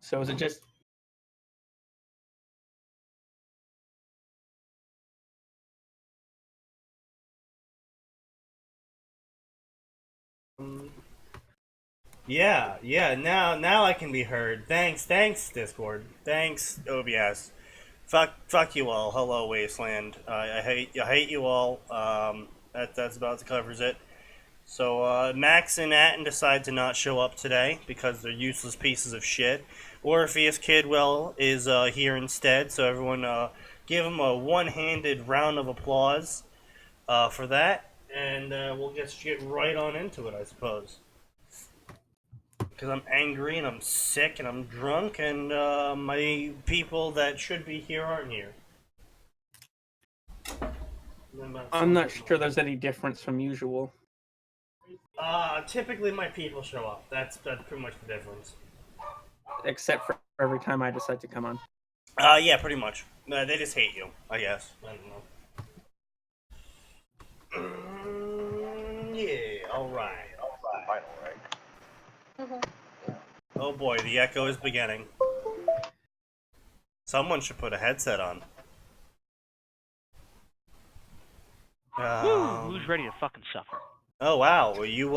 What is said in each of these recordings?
So is it just... Yeah, now I can be heard. Thanks, Discord. Thanks, OBS. Fuck you all. Hello, Wasteland. I hate you all. That's about covers it. So Max and Atin decide to not show up today because they're useless pieces of shit. Orpheus Kidwell is here instead. So everyone, give him a one-handed round of applause for that, and we'll just get right on into it, I suppose. Because I'm angry and I'm sick and I'm drunk and my people that should be here aren't here. I'm not sure there's any difference from usual. Typically my people show up. That's pretty much the difference. Except for every time I decide to come on. Yeah, pretty much. They just hate you, I guess. I don't know. Yeah, alright. Oh boy, the echo is beginning. Someone should put a headset on. Who's ready to fucking suffer? Oh wow, were you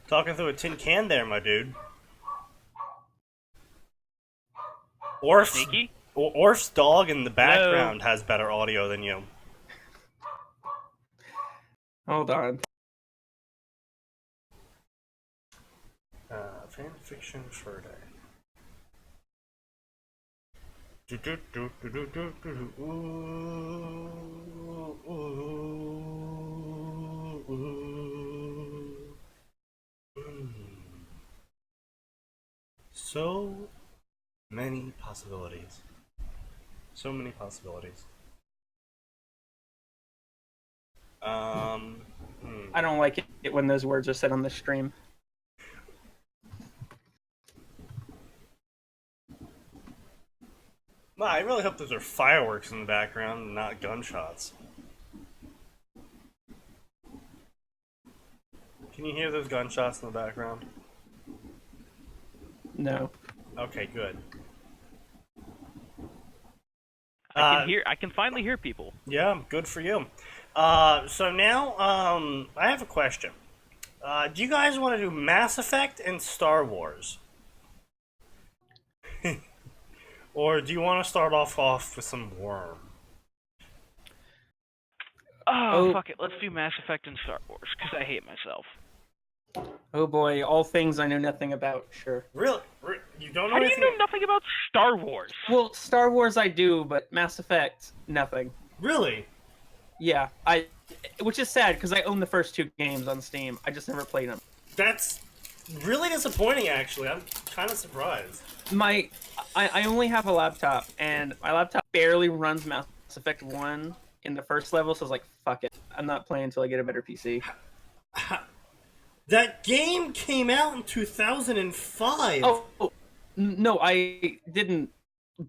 talking through a tin can there, my dude? Sneaky? Orf's dog in the background has better audio than you. Hold on. Fanfiction Friday. So many possibilities. So many possibilities. I don't like it when those words are said on the stream. Well, I really hope those are fireworks in the background and not gunshots. Can you hear those gunshots in the background? No. Okay, good. I can finally hear people. Yeah, good for you. So now, I have a question. Do you guys want to do Mass Effect and Star Wars? Or do you want to start off with some Worm? Oh, fuck it. Let's do Mass Effect and Star Wars, because I hate myself. Oh boy, all things I know nothing about, sure. Really? You don't know How do anything? you know nothing about Star Wars? Well, Star Wars I do, but Mass Effect, nothing. Really? Yeah, which is sad, because I own the first 2 games on Steam. I just never played them. That's really disappointing, actually. I'm kind of surprised. I only have a laptop, and my laptop barely runs Mass Effect 1 in the first level, so I was like, fuck it. I'm not playing until I get a better PC. That game came out in 2005! Oh, no, I didn't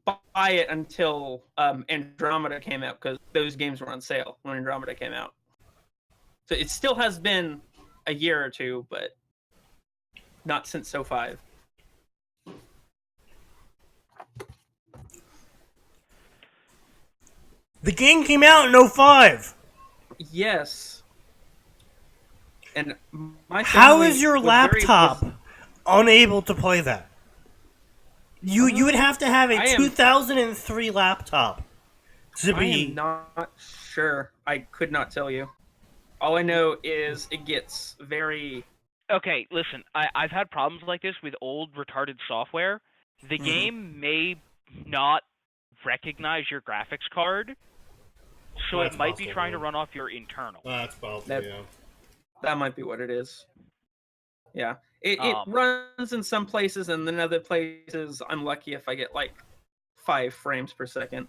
buy it until Andromeda came out, because those games were on sale when Andromeda came out. So it still has been a year or 2, but not since '05. The game came out in 05! Yes. And my How is your laptop unable to play that? You would have to have a 2003 laptop to be... I am not sure. I could not tell you. All I know is it gets very... Okay, listen, I've had problems like this with old retarded software. The game may not recognize your graphics card, so it might be trying to run off your internal. That's possible, yeah. That might be what it is. Yeah. It runs in some places, and then other places, I'm lucky if I get, like, 5 frames per second.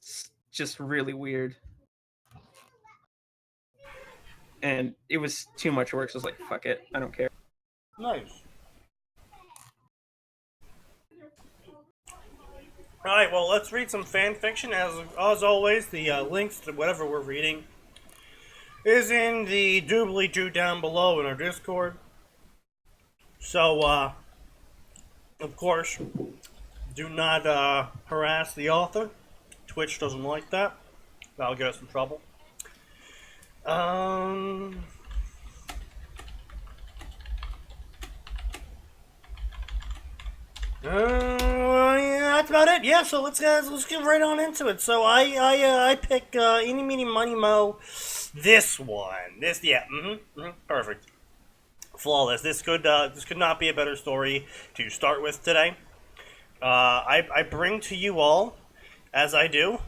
It's just really weird. And it was too much work, so I was like, fuck it. I don't care. Nice. Alright, well, let's read some fan fiction. As always, the links to whatever we're reading is in the doobly-doo down below in our Discord. So, of course, do not harass the author. Twitch doesn't like that. That'll get us in trouble. Yeah, that's about it. Yeah, so let's get right on into it. So I pick Eeny Meeny Money Mo. This one, perfect, flawless. This could not be a better story to start with today. I bring to you all, as I do,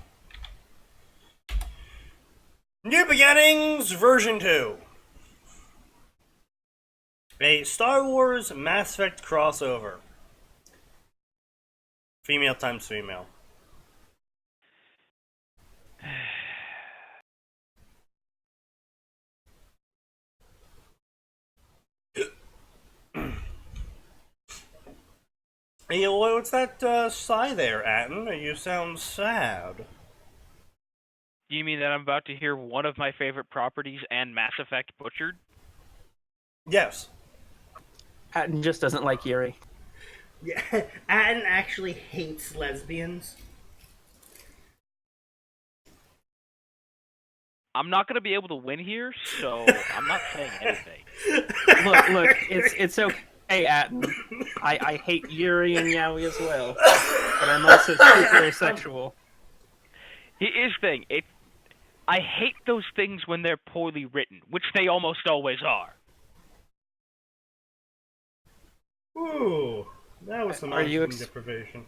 New Beginnings version 2. A Star Wars Mass Effect crossover. Female times female. Hey, what's that sigh there, Atin? You sound sad. Do you mean that I'm about to hear one of my favorite properties and Mass Effect butchered? Yes. Atin just doesn't like Yuri. Yeah, Atin actually hates lesbians. I'm not going to be able to win here, so I'm not saying anything. Look, it's okay, Atin. I hate Yuri and Yaoi as well, but I'm also super asexual. Here's the thing, I hate those things when they're poorly written, which they almost always are. Ooh, that was some oxygen deprivation.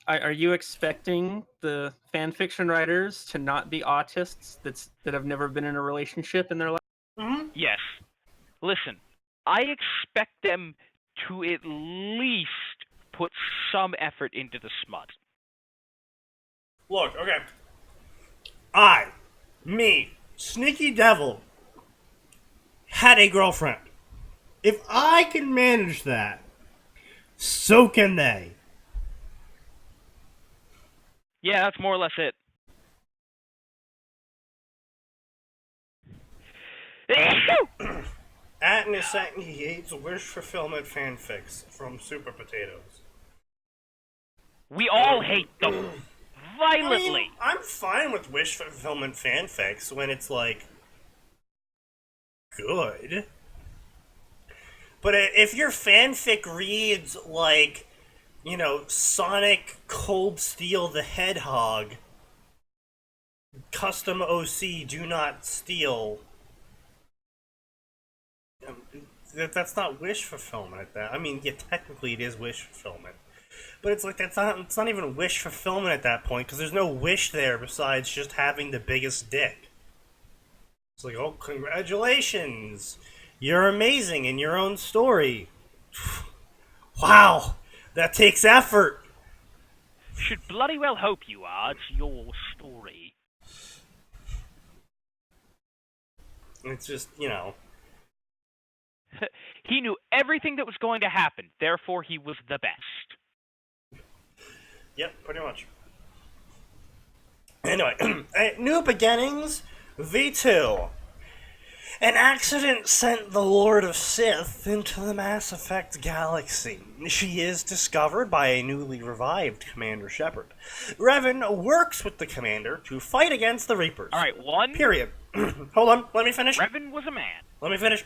Are you expecting the fanfiction writers to not be autists that have never been in a relationship in their life? Mm-hmm. Yes. Listen, I expect them to at least put some effort into the smut. Look, okay. Sneaky Devil, had a girlfriend. If I can manage that, so can they. Yeah, that's more or less it. Atin is saying he hates wish fulfillment fanfics from Super Potatoes. We all hate them. Violently. I mean, I'm fine with wish fulfillment fanfics when it's, like, good. But if your fanfic reads like, you know, Sonic Cold Steel the Hedgehog, custom OC do not steal, that's not wish fulfillment. I mean, yeah, technically it is wish fulfillment. But it's like, it's not even wish fulfillment at that point, because there's no wish there besides just having the biggest dick. It's like, oh, congratulations! You're amazing in your own story. Wow! That takes effort! Should bloody well hope you are. It's your story. It's just, you know. He knew everything that was going to happen, therefore he was the best. Yep, pretty much. Anyway, New Beginnings V2. An accident sent the Lord of Sith into the Mass Effect galaxy. She is discovered by a newly revived Commander Shepard. Revan works with the Commander to fight against the Reapers. Alright, one... Period. Hold on, let me finish. Revan was a man. Let me finish.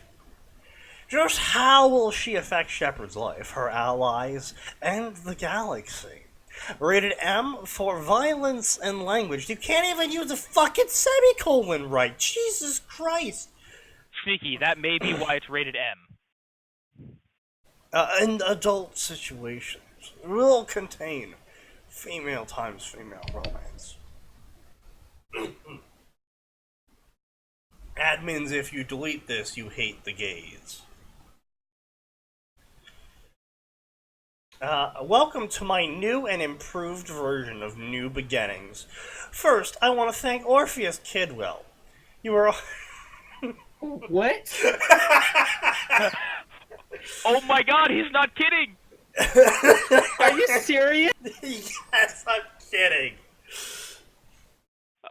Just how will she affect Shepard's life, her allies, and the galaxy? Rated M for violence and language. You can't even use a fucking semicolon right. Jesus Christ. Sneaky, that may be why it's rated M. In adult situations, will contain female times female romance. Admins, if you delete this, you hate the gays. Welcome to my new and improved version of New Beginnings. First, I want to thank Orpheus Kidwell. You were... What? Oh my god, he's not kidding! Are you serious? Yes, I'm kidding.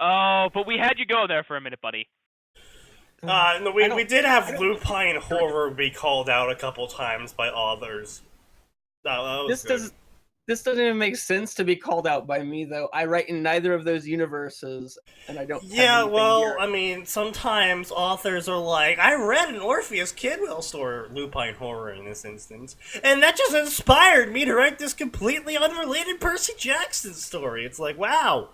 Oh, but we had you go there for a minute, buddy. No, we did have lupine horror be called out a couple times by authors. That was good. This doesn't even make sense to be called out by me, though. I write in neither of those universes, and I don't have Yeah, anything well, here. I mean, sometimes authors are like, I read an Orpheus Kidwell story, lupine horror in this instance, and that just inspired me to write this completely unrelated Percy Jackson story. It's like, wow.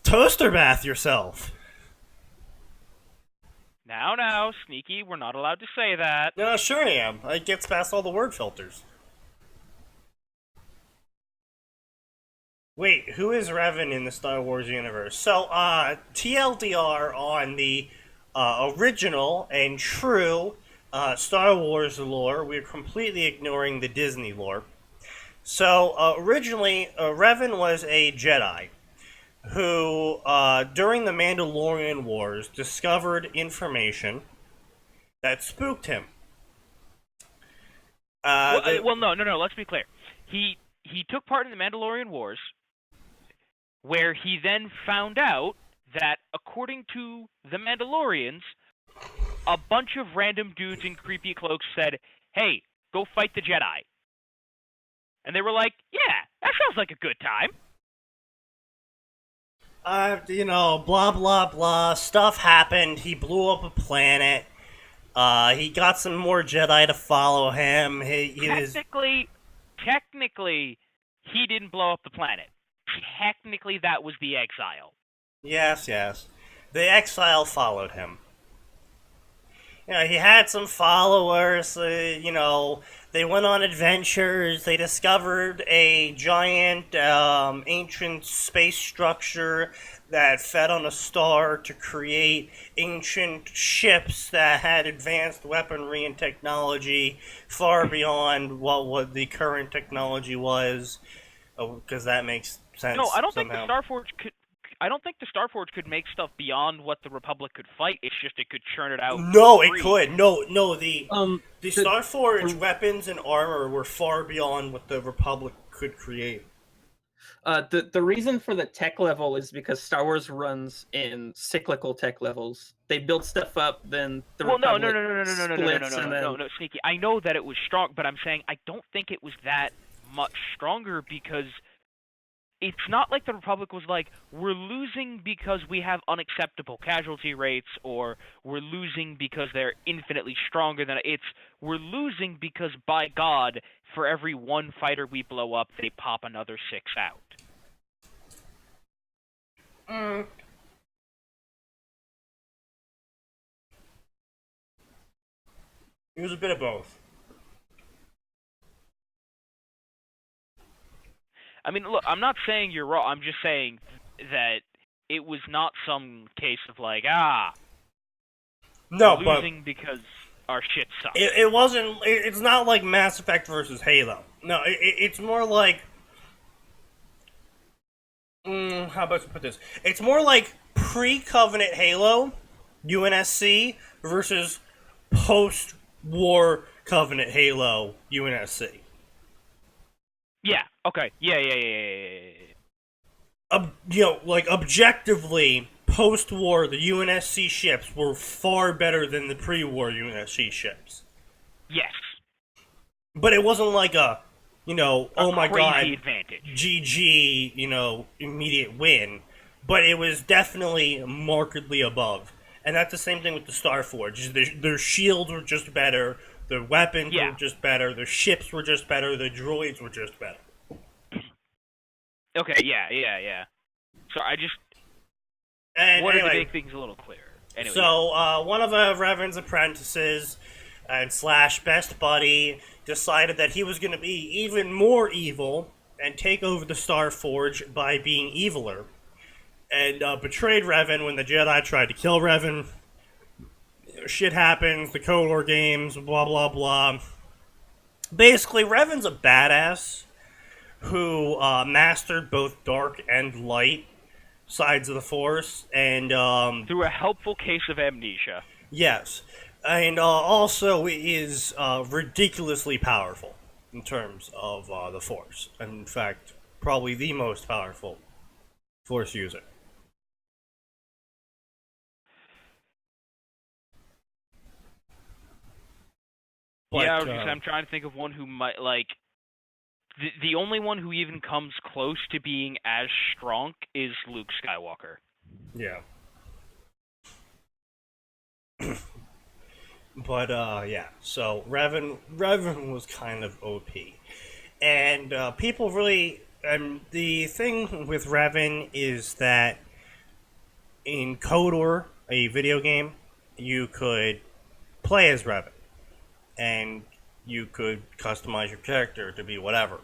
Toaster bath yourself. Now, Sneaky, we're not allowed to say that. No, sure I am. It gets past all the word filters. Wait, who is Revan in the Star Wars universe? So, TLDR on the original and true Star Wars lore. We're completely ignoring the Disney lore. So, originally, Revan was a Jedi who, during the Mandalorian Wars, discovered information that spooked him. Well, no. Let's be clear. He took part in the Mandalorian Wars, where he then found out that, according to the Mandalorians, a bunch of random dudes in creepy cloaks said, "Hey, go fight the Jedi," and they were like, "Yeah, that sounds like a good time." Blah blah blah. Stuff happened. He blew up a planet. He got some more Jedi to follow him. Technically, he didn't blow up the planet. Technically, that was the exile. Yes. The exile followed him. He had some followers. They went on adventures. They discovered a giant, ancient space structure that fed on a star to create ancient ships that had advanced weaponry and technology far beyond what the current technology was. Because that makes sense. No, I don't somehow. think the Starforge could. I don't think the Starforge could make stuff beyond what the Republic could fight. It's just it could churn it out. No, it could. No. The The- Starforge weapons and armor were far beyond what the Republic could create. The reason for the tech level is because Star Wars runs in cyclical tech levels. They build stuff up, then the Republic splits, and then... No, Sneaky. I know that it was strong, but I'm saying I don't think it was that much stronger because it's not like the Republic was like, we're losing because we have unacceptable casualty rates, or we're losing because they're infinitely stronger than it's. We're losing because, by God, for every one fighter we blow up, they pop another 6 out. It was a bit of both. I mean, look, I'm not saying you're wrong. I'm just saying that it was not some case of like, No, we're losing because our shit sucks. It wasn't. It's not like Mass Effect versus Halo. No, it's more like. How about to put this? It's more like pre-Covenant Halo, UNSC, versus post-war Covenant Halo, UNSC. Yeah. Okay. Yeah. Objectively, post-war, the UNSC ships were far better than the pre-war UNSC ships. Yes. But it wasn't like a oh my god, advantage. GG, immediate win. But it was definitely markedly above. And that's the same thing with the Starforge. Their shields were just better, their weapons were just better, their ships were just better, the droids were just better. Okay, yeah. So I just... And to anyway, make things a little clearer. Anyway, so, one of Revan's apprentices and / best buddy decided that he was going to be even more evil and take over the Starforge by being eviler. And betrayed Revan when the Jedi tried to kill Revan. Shit happens, the KOTOR games, blah blah blah. Basically, Revan's a badass who mastered both dark and light sides of the Force, and through a helpful case of amnesia. Yes, and also is ridiculously powerful in terms of the Force. In fact, probably the most powerful Force user. But, yeah, I'm trying to think of one who might, like, the only one who even comes close to being as strong is Luke Skywalker. yeah. But, yeah, so Revan was kind of OP. And, people really, the thing with Revan is that in KOTOR, a video game, you could play as Revan. And you could customize your character to be whatever.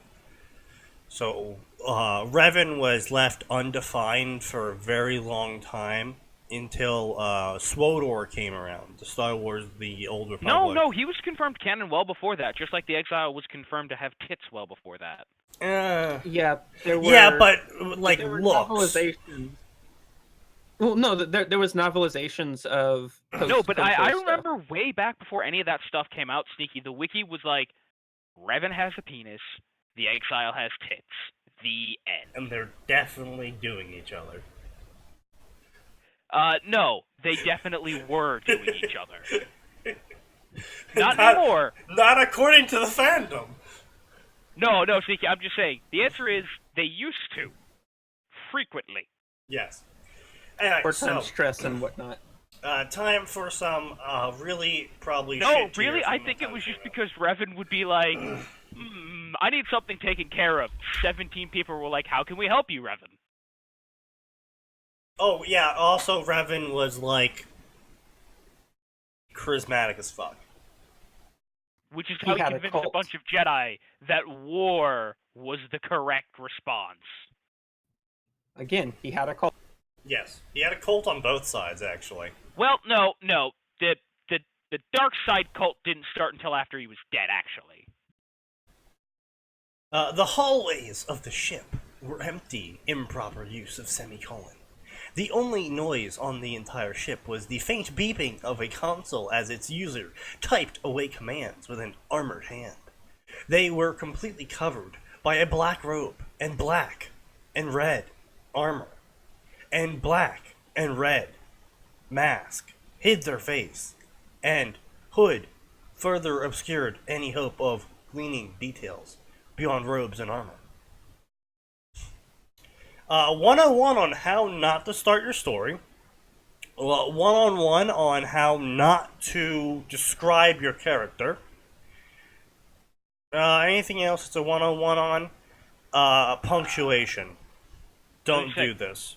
So, Revan was left undefined for a very long time until SWTOR came around. The Star Wars, the Old Republic. No, he was confirmed canon well before that, just like the Exile was confirmed to have tits well before that. Yeah, there were. Yeah, but like there were looks. novelizations. Well, no, there was novelizations of. No, but I stuff. remember way back before any of that stuff came out, Sneaky, the wiki was like, Revan has a penis, the Exile has tits. The end. And they're definitely doing each other. No, they definitely were doing each other. Not anymore. Not according to the fandom. No, Sneaky, I'm just saying. The answer is they used to. Frequently. Yes. Anyway, For time stress and whatnot. Time for some really probably No, shit really? tier I from think the it was just country, because Revan would be like, I need something taken care of. 17 people were like, how can we help you, Revan? Oh, yeah, also Revan was, like, charismatic as fuck. Which is how he convinced a bunch of Jedi that war was the correct response. Again, he had a cult. Yes, he had a cult on both sides, actually. Well, no. The dark side cult didn't start until after he was dead, actually. The hallways of the ship were empty, improper use of semicolon. The only noise on the entire ship was the faint beeping of a console as its user typed away commands with an armored hand. They were completely covered by a black robe and black and red armor, and black and red mask hid their face, and hood further obscured any hope of gleaning details beyond robes and armor. 101 on how not to start your story. 101 on how not to describe your character. Anything else? It's a 101 on punctuation. Don't do this.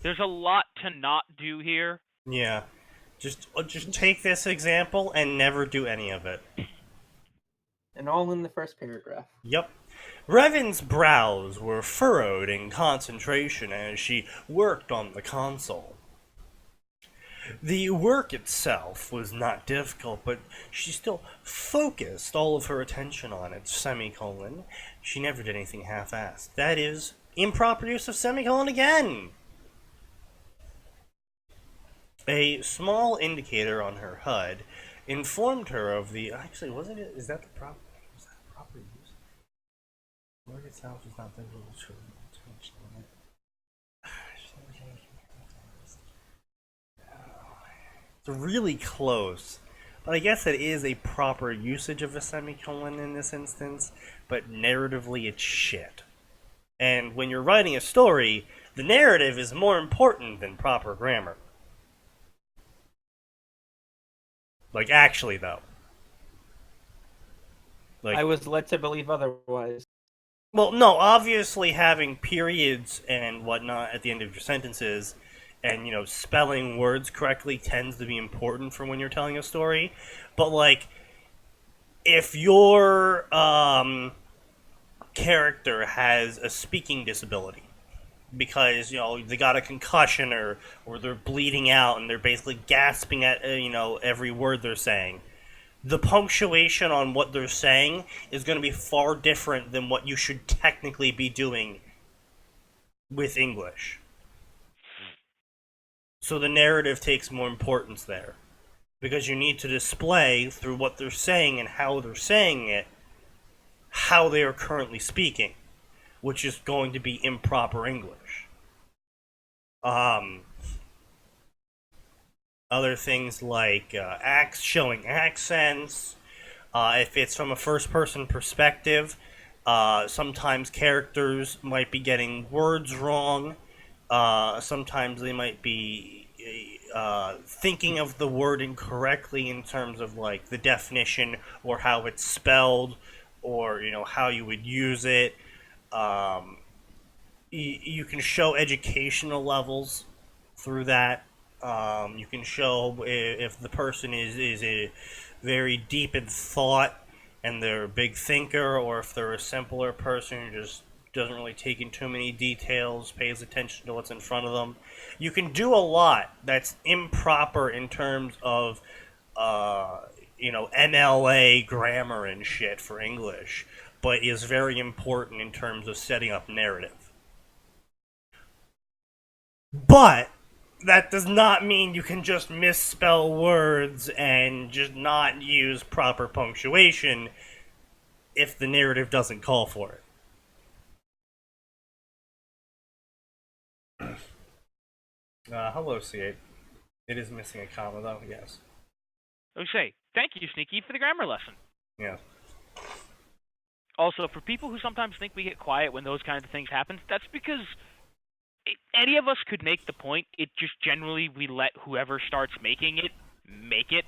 There's a lot to not do here. Yeah. Just take this example and never do any of it. And all in the first paragraph. Yep. Revan's brows were furrowed in concentration as she worked on the console. The work itself was not difficult, but she still focused all of her attention on it, semicolon. She never did anything half-assed. That is, improper use of semicolon again! A small indicator on her HUD informed her of the... Actually, wasn't it? Is that the proper... Was that the proper use? The work itself is not visible to It's really close. But I guess it is a proper usage of a semicolon in this instance, but narratively it's shit. And when you're writing a story, the narrative is more important than proper grammar. Like, actually, though. Like, I was led to believe otherwise. Well, no, obviously having periods and whatnot at the end of your sentences and, spelling words correctly tends to be important for when you're telling a story. But, like, if your character has a speaking disability because, they got a concussion or they're bleeding out and they're basically gasping at, every word they're saying, the punctuation on what they're saying is going to be far different than what you should technically be doing with English. So the narrative takes more importance there. Because you need to display through what they're saying and how they're saying it, how they are currently speaking, which is going to be improper English. Other things like showing accents. If it's from a first-person perspective, sometimes characters might be getting words wrong. Sometimes they might be thinking of the word incorrectly in terms of like the definition or how it's spelled, or how you would use it. Um, you can show educational levels through that. You can show if the person is a very deep in thought and they're a big thinker, or if they're a simpler person who just doesn't really take in too many details, pays attention to what's in front of them. You can do a lot that's improper in terms of MLA grammar and shit for English, but is very important in terms of setting up narrative. But that does not mean you can just misspell words and just not use proper punctuation if the narrative doesn't call for it. Hello, C8. It is missing a comma, though, yes. Okay, thank you, Sneaky, for the grammar lesson. Yeah. Also, for people who sometimes think we get quiet when those kinds of things happen, that's because any of us could make the point. It just generally we let whoever starts making it make it.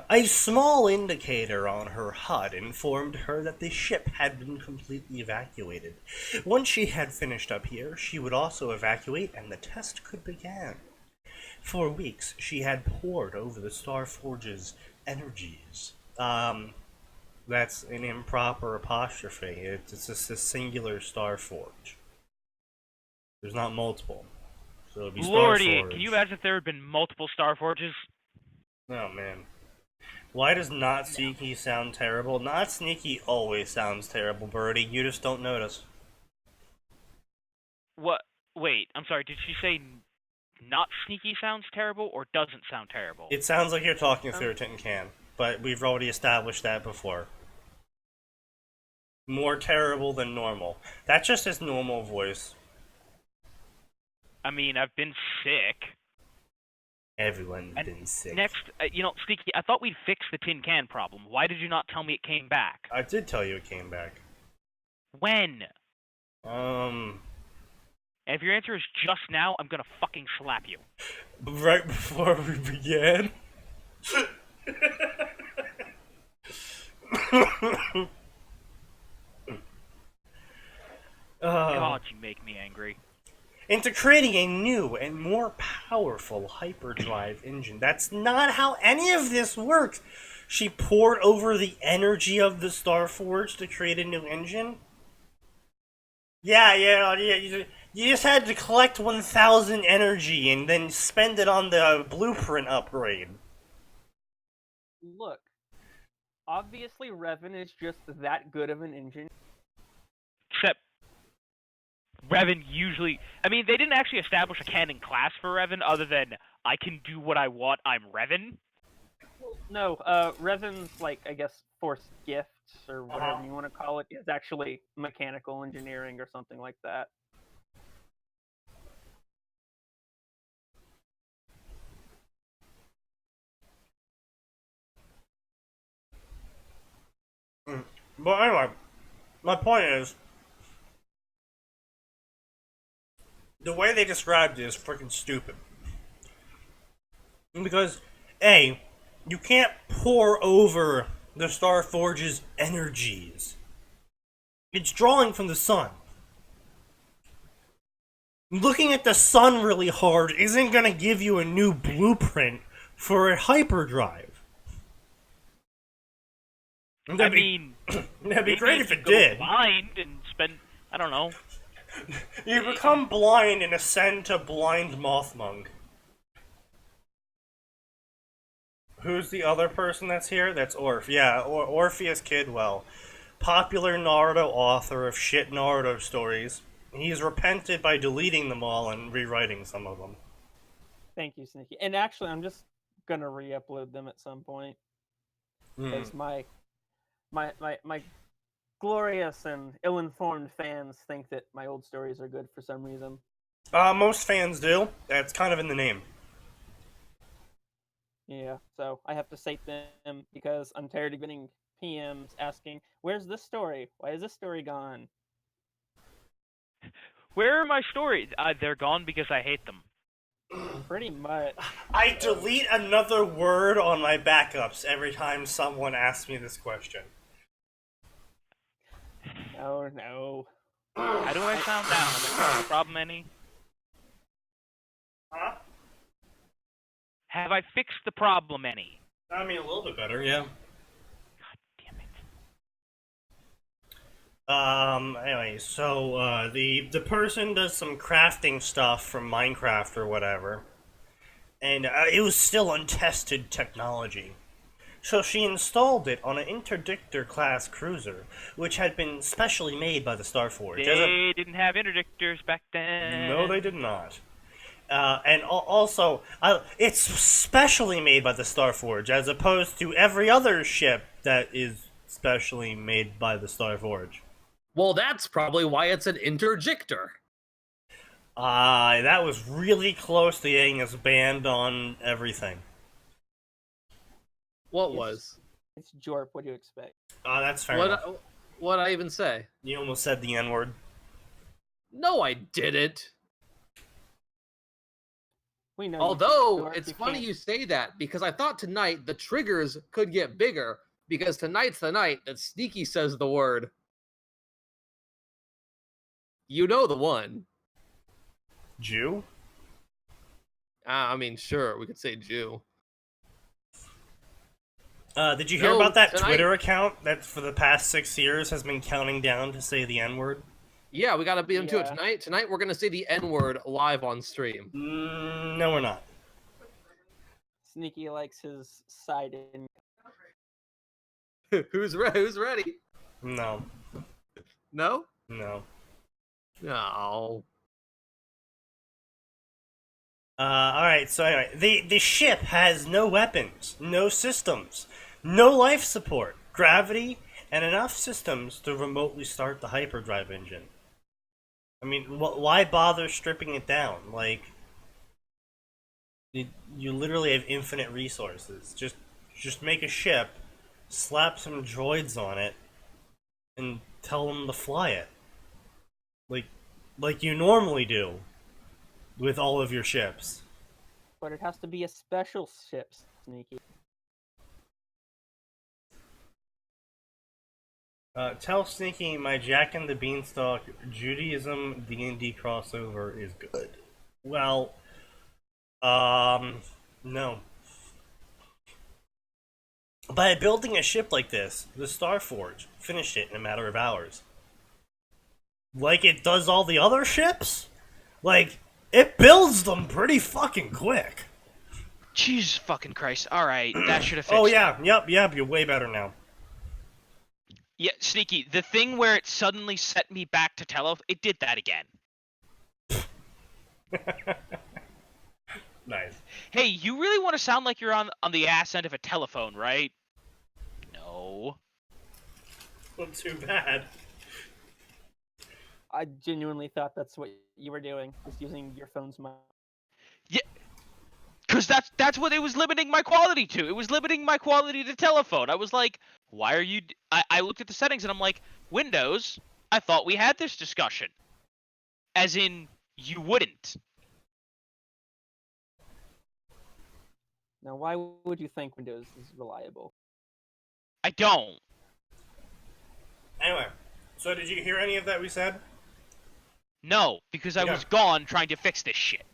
A small indicator on her HUD informed her that the ship had been completely evacuated. Once she had finished up here, she would also evacuate and the test could begin. For weeks, she had pored over the Starforge's energies. That's an improper apostrophe. It's just a singular Starforge. There's not multiple. So it'd be Lordy, Starforge. can you imagine if there had been multiple Starforges? Oh, man. Why does not sneaky sound terrible? Not sneaky always sounds terrible, Birdie. You just don't notice. What? Wait, I'm sorry, did she say not sneaky sounds terrible or doesn't sound terrible? It sounds like you're talking through a tin can, but we've already established that before. More terrible than normal. That's just his normal voice. I mean, I've been sick. Everyone's been sick. Next, Sneaky, I thought we'd fix the tin can problem. Why did you not tell me it came back? I did tell you it came back. When? And if your answer is just now, I'm gonna fucking slap you. Right before we began? God, you make me angry. Into creating a new and more powerful hyperdrive engine. That's not how any of this works. She poured over the energy of the Starforge to create a new engine? Yeah, you just had to collect 1,000 energy and then spend it on the blueprint upgrade. Look, obviously Revan is just that good of an engine. Except, Revan usually... I mean, they didn't actually establish a canon class for Revan other than, I can do what I want, I'm Revan. No, Revan's, I guess, force gift, or whatever you want to call it, is actually mechanical engineering or something like that. But anyway, my point is, the way they described it is freaking stupid. Because, A, you can't pour over the Starforge's energies. It's drawing from the sun. Looking at the sun really hard isn't going to give you a new blueprint for a hyperdrive. That'd be great if it did. Blind and spend, I don't know. You become blind and ascend to blind Mothmonk. Who's the other person that's here? That's Orph. Yeah, Orpheus Kidwell. Popular Naruto author of shit Naruto stories. He's repented by deleting them all and rewriting some of them. Thank you, Sneaky. And actually, I'm just gonna re-upload them at some point. Because my glorious and ill-informed fans think that my old stories are good for some reason. Most fans do. That's kind of in the name. Yeah, so I have to cite them because I'm tired of getting PMs asking, "Where's this story? Why is this story gone?" Where are my stories? They're gone because I hate them. Pretty much. I delete another word on my backups every time someone asks me this question. Oh no. How do I sound now? Have I fixed the problem any? Huh? Have I fixed the problem any? I mean, a little bit better, yeah. God damn it. Anyway, so, the person does some crafting stuff from Minecraft or whatever, and it was still untested technology. So she installed it on an interdictor-class cruiser, which had been specially made by the Starforge. They didn't have interdictors back then. No, they did not. And also, it's specially made by the Starforge, as opposed to every other ship that is specially made by the Starforge. Well, that's probably why it's an interdictor. That was really close to getting us banned on everything. What was? It's Jorp, what do you expect? That's fair enough. What'd I even say? You almost said the N-word. No, I didn't. We know. Although, Jorp, it's you funny can't- you say that, because I thought tonight the triggers could get bigger, because tonight's the night that Sneaky says the word. You know the one. Jew? I mean, sure, we could say Jew. Did you hear No, about that tonight- Twitter account that for the past 6 years has been counting down to say the N-word? Yeah, we gotta beat him to it Yeah. tonight. Tonight we're gonna say the N-word live on stream. No, we're not. Sneaky likes his side in. Who's ready? No. No? No. No. Alright, so anyway, the ship has no weapons, no systems, no life support, gravity, and enough systems to remotely start the hyperdrive engine. I mean, why bother stripping it down? Like, you literally have infinite resources. Just make a ship, slap some droids on it, and tell them to fly it. Like you normally do with all of your ships. But it has to be a special ship, Sneaky. Tell Sneaky my Jack and the Beanstalk Judaism D&D crossover is good. Well, no. By building a ship like this, the Starforge finished it in a matter of hours. Like it does all the other ships? Like, it builds them pretty fucking quick. Jesus fucking Christ. Alright, that should have fixed Oh it. yeah, yep, you're way better now. Yeah, Sneaky, the thing where it suddenly set me back to it did that again. Nice. Hey, you really want to sound like you're on the ass end of a telephone, right? No. Not too bad. I genuinely thought that's what you were doing, just using your phone's mic. Yeah, because that's what it was limiting my quality to. It was limiting my quality to telephone. I was like, why are you... I looked at the settings and I'm like, Windows, I thought we had this discussion. As in, you wouldn't. Now, why would you think Windows is reliable? I don't. Anyway, so did you hear any of that we said? No, because I Yeah. was gone trying to fix this shit.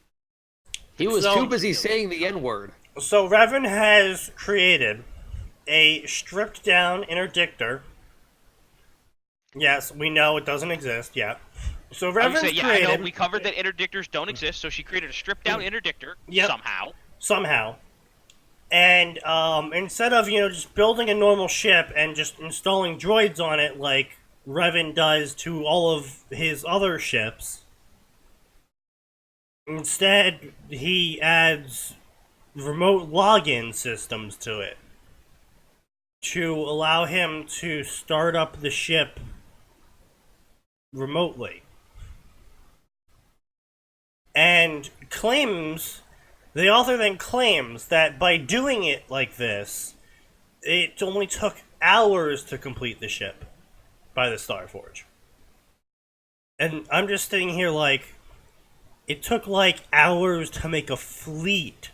He was So- too busy saying the N-word. So Revan has created a stripped down interdictor. Yes, we know it doesn't exist yet. So I would Revan's say, yeah, created I know we covered that interdictors don't exist, so she created a stripped down interdictor Yep. somehow. And instead of just building a normal ship and just installing droids on it like Revan does to all of his other ships, instead he adds remote login systems to it to allow him to start up the ship remotely. And the author then claims that by doing it like this, it only took hours to complete the ship by the Starforge. And I'm just sitting here like, it took like hours to make a fleet.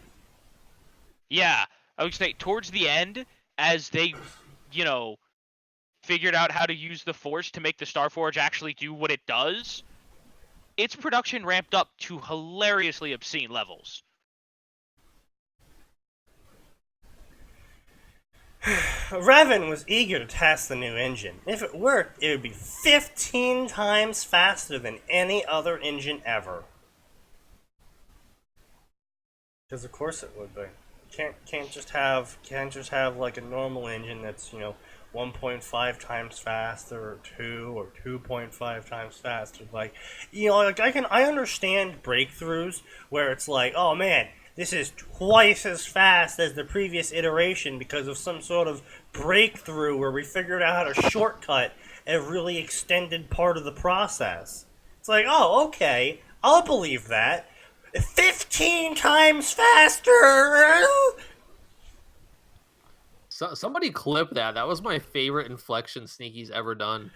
Yeah, I would say towards the end, as they, figured out how to use the Force to make the Starforge actually do what it does, its production ramped up to hilariously obscene levels. Revan was eager to test the new engine. If it worked, it would be 15 times faster than any other engine ever. Because of course it would be. Can't just have like a normal engine that's 1.5 times faster or 2.5 times faster. Like I understand breakthroughs where it's like, oh man, this is twice as fast as the previous iteration because of some sort of breakthrough where we figured out how to shortcut a really extended part of the process. It's like, oh, okay, I'll believe that. 15 times faster! Somebody clip that. That was my favorite inflection Sneaky's ever done.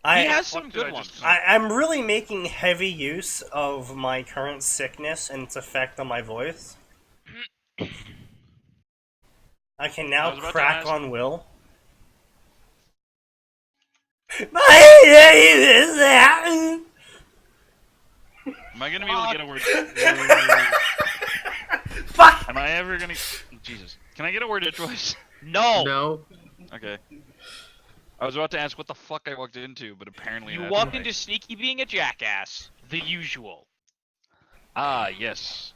He has some good ones. I'm really making heavy use of my current sickness and its effect on my voice. I can now crack on Will. My name is Atin. Am I gonna be able to get a word? Fuck! Am I ever gonna? Jesus, can I get a word of choice? No. Okay. I was about to ask what the fuck I walked into, but apparently You that's walked right. into Sneaky being a jackass. The usual. Ah, yes.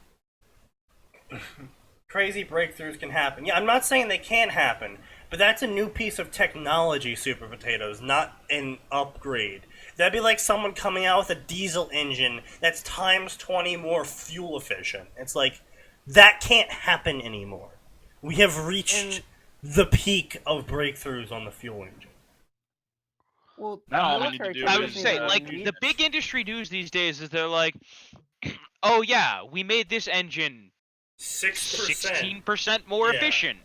Crazy breakthroughs can happen. Yeah, I'm not saying they can't happen, but that's a new piece of technology, Super Potatoes, not an upgrade. That'd be like someone coming out with a diesel engine that's times 20 more fuel efficient. It's like, that can't happen anymore. We have reached the peak of breakthroughs on the fuel engine. Well, Now all we need to military do I tech would is, doesn't say, even like, need- the big industry news these days is they're like, oh yeah, we made this engine 6%. 16% more Yeah. efficient.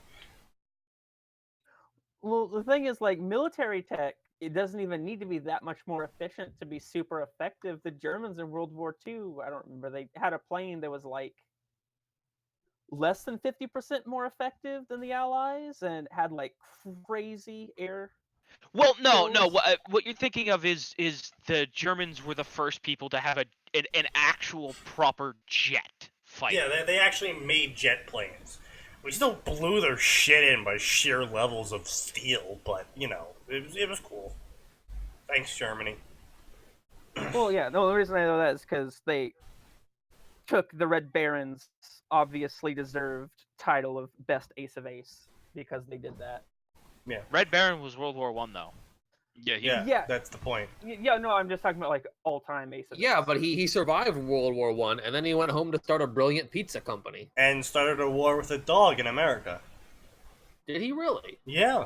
Well, the thing is, like, military tech, it doesn't even need to be that much more efficient to be super effective. The Germans in World War II, I don't remember, they had a plane that was like less than 50% more effective than the Allies and had like crazy air. Well, no. Kills. What you're thinking of is the Germans were the first people to have an actual proper jet fighter. Yeah, they actually made jet planes. We still blew their shit in by sheer levels of steel, but, it was cool. Thanks, Germany. Well, yeah, the only reason I know that is because they took the Red Baron's obviously deserved title of best ace of ace because they did that. Yeah. Red Baron was World War One though. Yeah, that's the point. Yeah, no, I'm just talking about like all-time ace of Yeah, ace. but he survived World War I, and then he went home to start a brilliant pizza company. And started a war with a dog in America. Did he really? Yeah.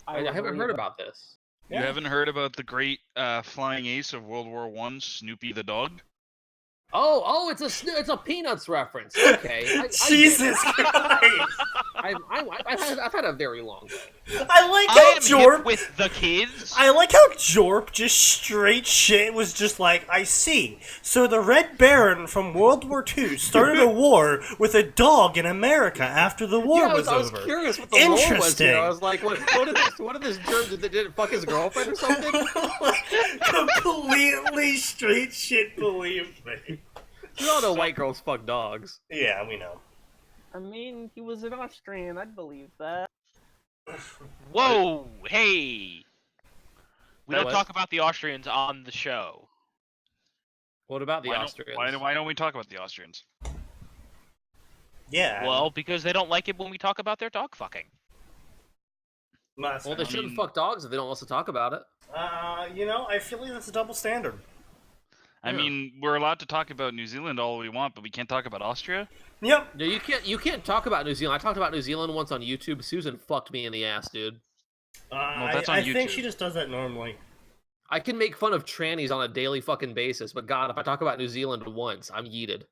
I haven't heard about this. You haven't heard about the great flying ace of World War I, Snoopy the dog? Oh, it's a Peanuts reference. Okay, I get it. Jesus Christ! I've had a very long day. I like I how am Jorp. hip with the kids. I like how Jorp just straight shit was just like, I see. So the Red Baron from World War II started a war with a dog in America after the war I was was over. curious what the lore was Interesting. here. I was like, what did this jerk did it fuck his girlfriend or something? Completely straight shit, believe me. You all know white girls fuck dogs. Yeah, we know. I mean, he was an Austrian. I'd believe that. Whoa, hey. We That don't what? talk about the Austrians on the show. What about the Why Austrians? why don't we talk about the Austrians? Yeah. Well, because they don't like it when we talk about their dog fucking. Well, Well, they shouldn't fuck dogs if they don't want us to talk about it. I feel like that's a double standard. I mean, we're allowed to talk about New Zealand all we want, but we can't talk about Austria? Yep. No, you can't talk about New Zealand. I talked about New Zealand once on YouTube. Susan fucked me in the ass, dude. Well, that's on I think YouTube. she just does that normally. I can make fun of trannies on a daily fucking basis, but God, if I talk about New Zealand once, I'm yeeted.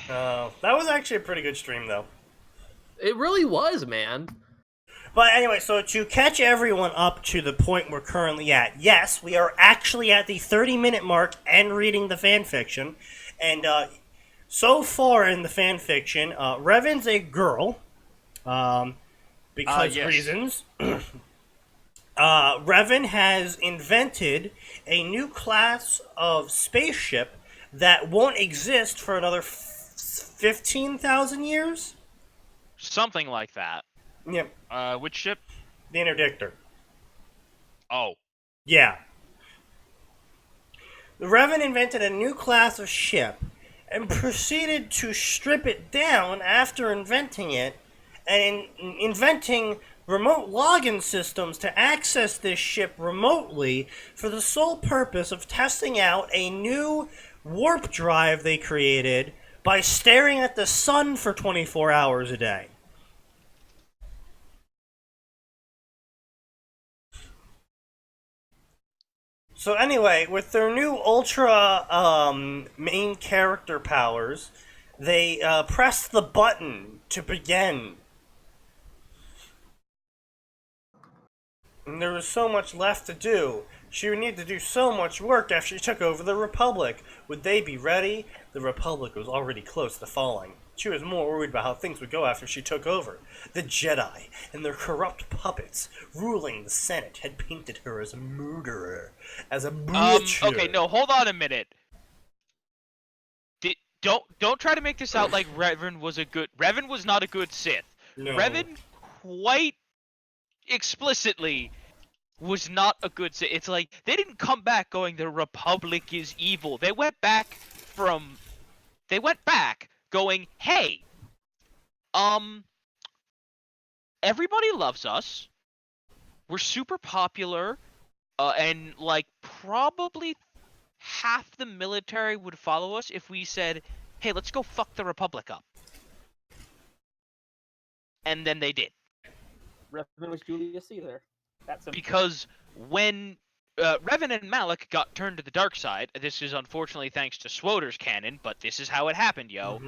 That was actually a pretty good stream, though. It really was, man. But anyway, so to catch everyone up to the point we're currently at, yes, we are actually at the 30-minute mark and reading the fanfiction. And so far in the fanfiction, Revan's a girl, because yes. reasons. Revan has invented a new class of spaceship that won't exist for another 15,000 years? Something like that. Yep, Which ship? the Interdictor. Oh. Yeah. The Revan invented a new class of ship and proceeded to strip it down after inventing it and inventing remote login systems to access this ship remotely for the sole purpose of testing out a new warp drive they created by staring at the sun for 24 hours a day. So anyway, with their new ultra main character powers, they pressed the button to begin. And there was so much left to do. She would need to do so much work after she took over the Republic. Would they be ready? The Republic was already close to falling. She was more worried about how things would go after she took over. The Jedi and their corrupt puppets ruling the Senate had painted her as a murderer, as a butcher. Okay, no, hold on a minute. Don't try to make this out like Revan was not a good Sith. No. Revan quite explicitly was not a good Sith. It's like they didn't come back going the Republic is evil. They went back going, hey, everybody loves us. We're super popular, and like probably half the military would follow us if we said, hey, let's go fuck the Republic up. And then they did. Revan was Julius Caesar. That's Because when Revan and Malak got turned to the dark side, this is unfortunately thanks to Swoder's canon, but this is how it happened, yo.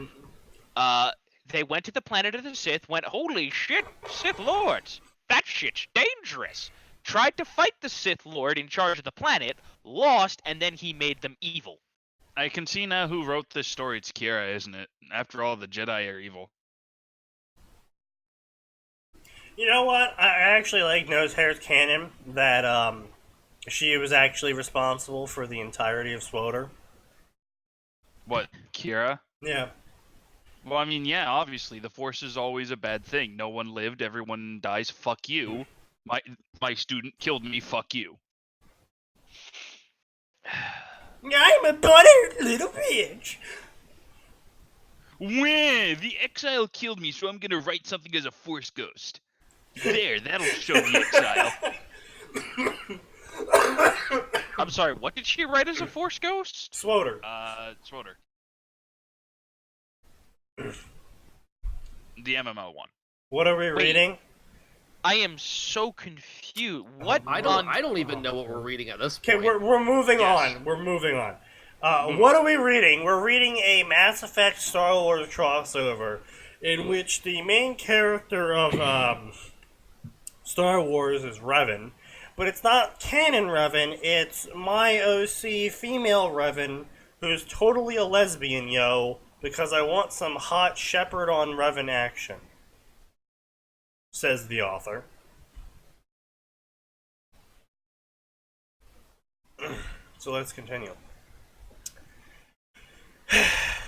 They went to the planet of the Sith, went, holy shit, Sith Lords, that shit's dangerous. Tried to fight the Sith Lord in charge of the planet, lost, and then he made them evil. I can see now who wrote this story. It's Kira, isn't it? After all, the Jedi are evil. You know what? I actually like Nosehair's canon that she was actually responsible for the entirety of Swoder. What, Kira? Yeah. Well, I mean, yeah, obviously, the Force is always a bad thing. No one lived, everyone dies, fuck you. My student killed me, fuck you. I'm a butthurt little bitch. Wah, the exile killed me, so I'm gonna write something as a Force ghost. There, that'll show the exile. I'm sorry, what did she write as a Force ghost? Swoder. Swoder. The MMO one. What are we reading? I am so confused. What? I don't even know what we're reading at this Okay, point. we're moving Yes. on. We're moving on. What are we reading? We're reading a Mass Effect Star Wars crossover in which the main character of Star Wars is Revan, but it's not canon Revan, it's my OC female Revan, who's totally a lesbian, yo, because I want some hot Shepherd on Revan action, says the author. So let's continue.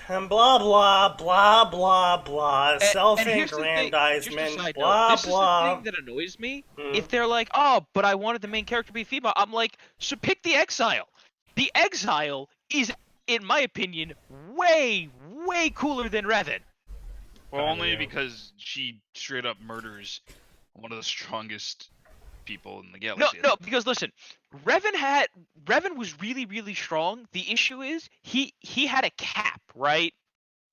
And blah blah blah blah blah, self-aggrandizement, blah this blah. is the thing that annoys me. If they're like, oh, but I wanted the main character to be female, I'm like, so pick the Exile. The Exile is, in my opinion, way cooler than Revan. Well, only because she straight up murders one of the strongest people in the galaxy. No, because listen, Revan was really strong. The issue is he had a cap, right?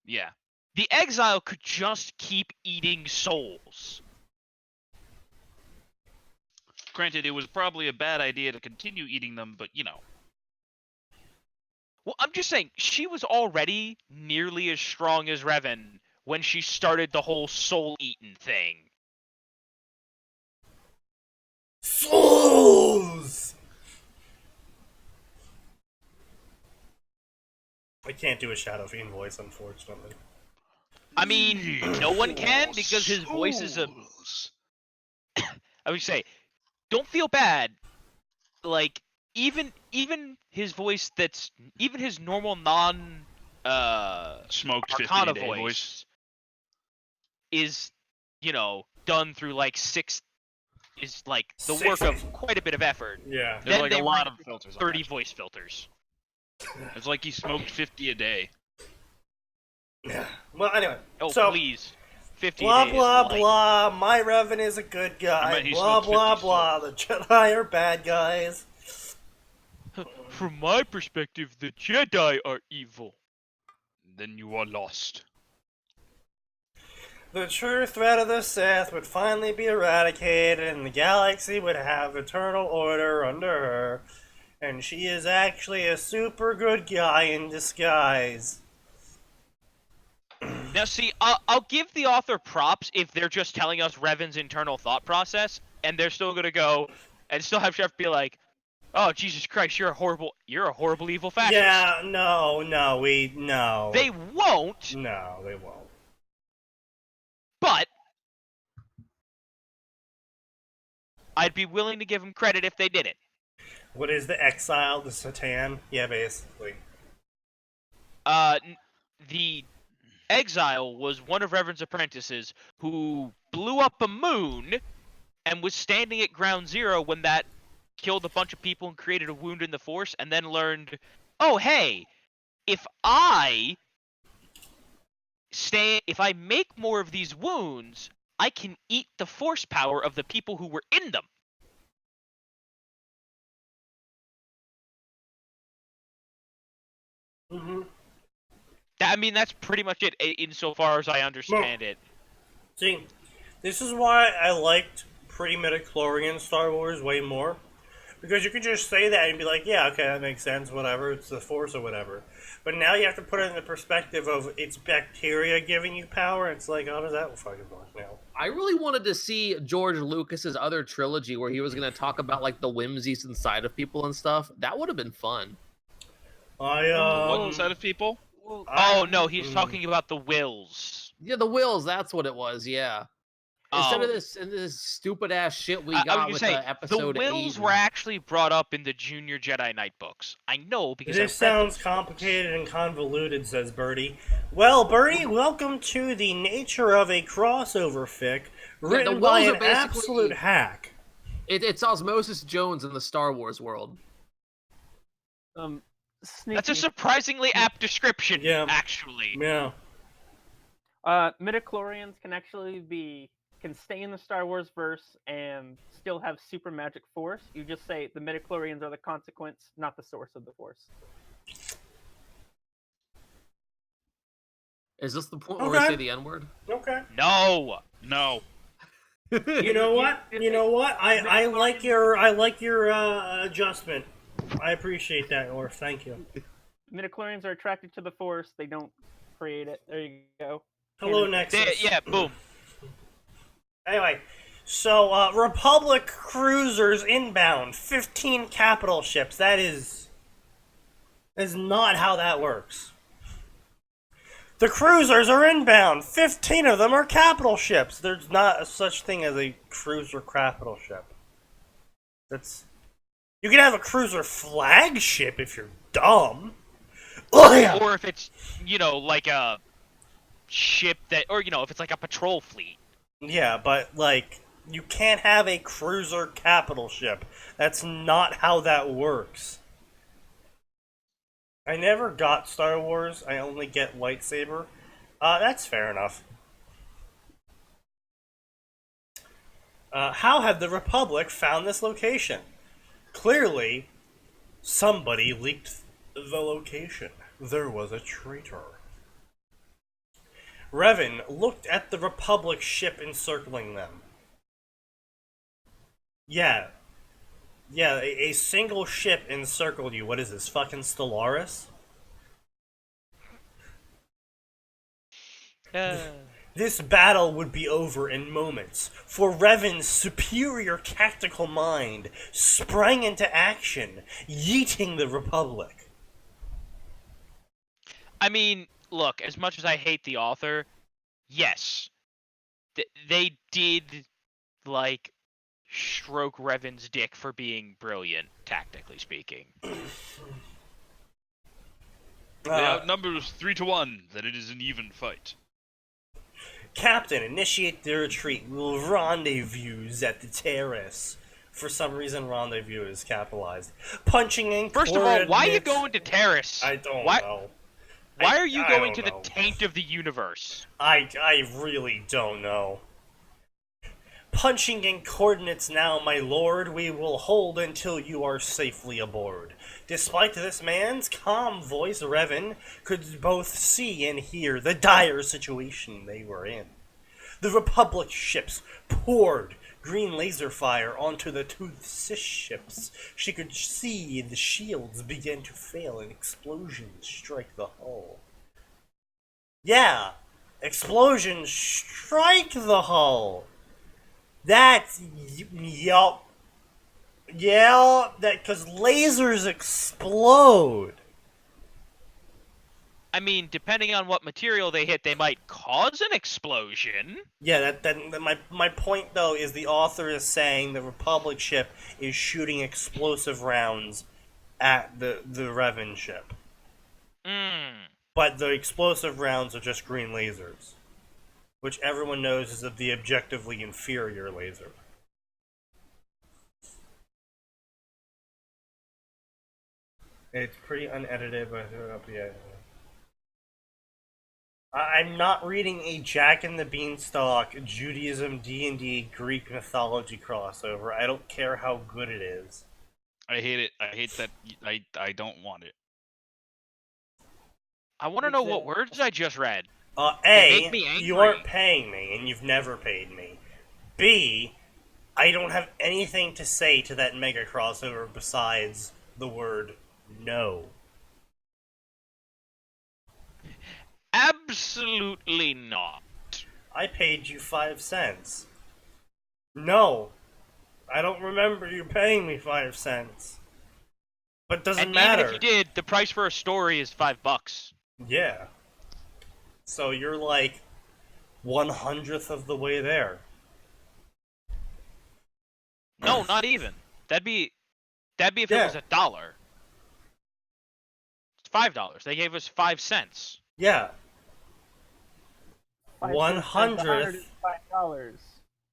Yeah. The Exile could just keep eating souls. Granted, it was probably a bad idea to continue eating them, but you know. Well, I'm just saying, she was already nearly as strong as Revan when she started the whole soul-eaten thing. Souls! I can't do a Shadow Fiend voice, unfortunately. I mean, no one can because his voice is a... I would say, don't feel bad. Like, even his voice that's... Even his normal non... Smoked 50 Arcana a day voice is, you know, done through like is like the Six- work of quite a bit of effort. Yeah. There's Then like they a lot run of filters on 30 that. voice filters. It's like he smoked 50 a day. Yeah. Well, anyway. Oh, so, please. 50 blah, days. blah, like, blah. My Revan is a good I guy. bet he Blah, smoked blah, 50 blah. The Jedi are bad guys. From my perspective, the Jedi are evil. Then you are lost. The true threat of the Sith would finally be eradicated, and the galaxy would have eternal order under her. And she is actually a super good guy in disguise. Now, see, I'll give the author props if they're just telling us Revan's internal thought process, and they're still gonna go and still have Chef be like, "Oh, Jesus Christ, you're a horrible evil fascist." Yeah, no. They won't, No, they won't. but I'd be willing to give them credit if they did it. What is the exile, the Satan? Yeah, basically. The exile was one of Revan's apprentices who blew up a moon and was standing at ground zero when that killed a bunch of people and created a wound in the Force, and then learned, oh hey, if I make more of these wounds, I can eat the Force power of the people who were in them. Mm-hmm. I mean, that's pretty much it insofar as I understand it. See, this is why I liked pre-midichlorian Star Wars way more. Because you could just say that and be like, yeah, okay, that makes sense, whatever, it's the Force or whatever. But now you have to put it in the perspective of it's bacteria giving you power. It's like, how does that fucking work now? I really wanted to see George Lucas's other trilogy where he was going to talk about like the whimsies inside of people and stuff. That would have been fun. What inside of people? Oh no, he's talking about the wills. Yeah, the wills. That's what it was. Yeah. Instead of this stupid ass shit we I got was with gonna say, the episode the wills 8. were actually brought up in the Junior Jedi Knight books. I know because This sounds complicated and convoluted, says Birdie. Well, Birdie, welcome to the nature of a crossover fic written by wills are an basically- absolute hack. It's Osmosis Jones in the Star Wars world. Sneaky. That's a surprisingly apt description, Yeah. actually. Yeah. Midichlorians can stay in the Star Wars verse and still have super magic force. You just say the midichlorians are the consequence, not the source of the force. Is this the point where we Okay. say the N-word? Okay. No. You know what? I like your adjustment. I appreciate that, Orf. Thank you. Midichlorians are attracted to the force. They don't create it. There you go. Hello, Canon. Nexus. Yeah, boom. Anyway, so Republic cruisers inbound, 15 capital ships. That is not how that works. The cruisers are inbound. 15 of them are capital ships. There's not a such thing as a cruiser capital ship. You can have a cruiser flagship if you're dumb. Oh, yeah. Or if it's, like a ship that, or, if it's like a patrol fleet. Yeah, but, like, you can't have a cruiser capital ship. That's not how that works. I never got Star Wars. I only get lightsaber. That's fair enough. How had the Republic found this location? Clearly, somebody leaked the location. There was a traitor. Revan looked at the Republic ship encircling them. Yeah, Yeah, a single ship encircled you. What is this, fucking Stellaris? This battle would be over in moments, for Revan's superior tactical mind sprang into action, yeeting the Republic. I mean, look, as much as I hate the author, yes, they did, like, stroke Revan's dick for being brilliant, tactically speaking. They outnumber us 3-1, that it is an even fight. Captain, initiate the retreat. We will rendezvous at the terrace. For some reason, rendezvous is capitalized. Punching in First of all, why are you going to Terrace? I don't know. Why are you going don't to the know. taint of the universe? I really don't know. Punching in coordinates now, my lord. We will hold until you are safely aboard. Despite this man's calm voice, Revan could both see and hear the dire situation they were in. The Republic ships poured green laser fire onto the two cis ships. She could see the shields begin to fail and explosions strike the hull. Yeah, explosions strike the hull. That's yup. Yeah, that because lasers explode. I mean, depending on what material they hit, they might cause an explosion. Yeah, my point though is the author is saying the Republic ship is shooting explosive rounds at the Revan ship. But the explosive rounds are just green lasers, which everyone knows is the objectively inferior laser. It's pretty unedited, but yeah. I'm not reading a Jack and the Beanstalk Judaism D&D Greek mythology crossover. I don't care how good it is. I hate it. I hate that. I don't want it. I want to know what words I just read. A, you aren't paying me, and you've never paid me. B, I don't have anything to say to that mega crossover besides the word no. Absolutely not. I paid you 5 cents. No. I don't remember you paying me 5 cents. But doesn't matter. Even if you did, the price for a story is $5. Yeah. So you're like 1/100th of the way there. No, not even. That'd be if it was $1. It's $5. They gave us 5 cents. Yeah. 1/100th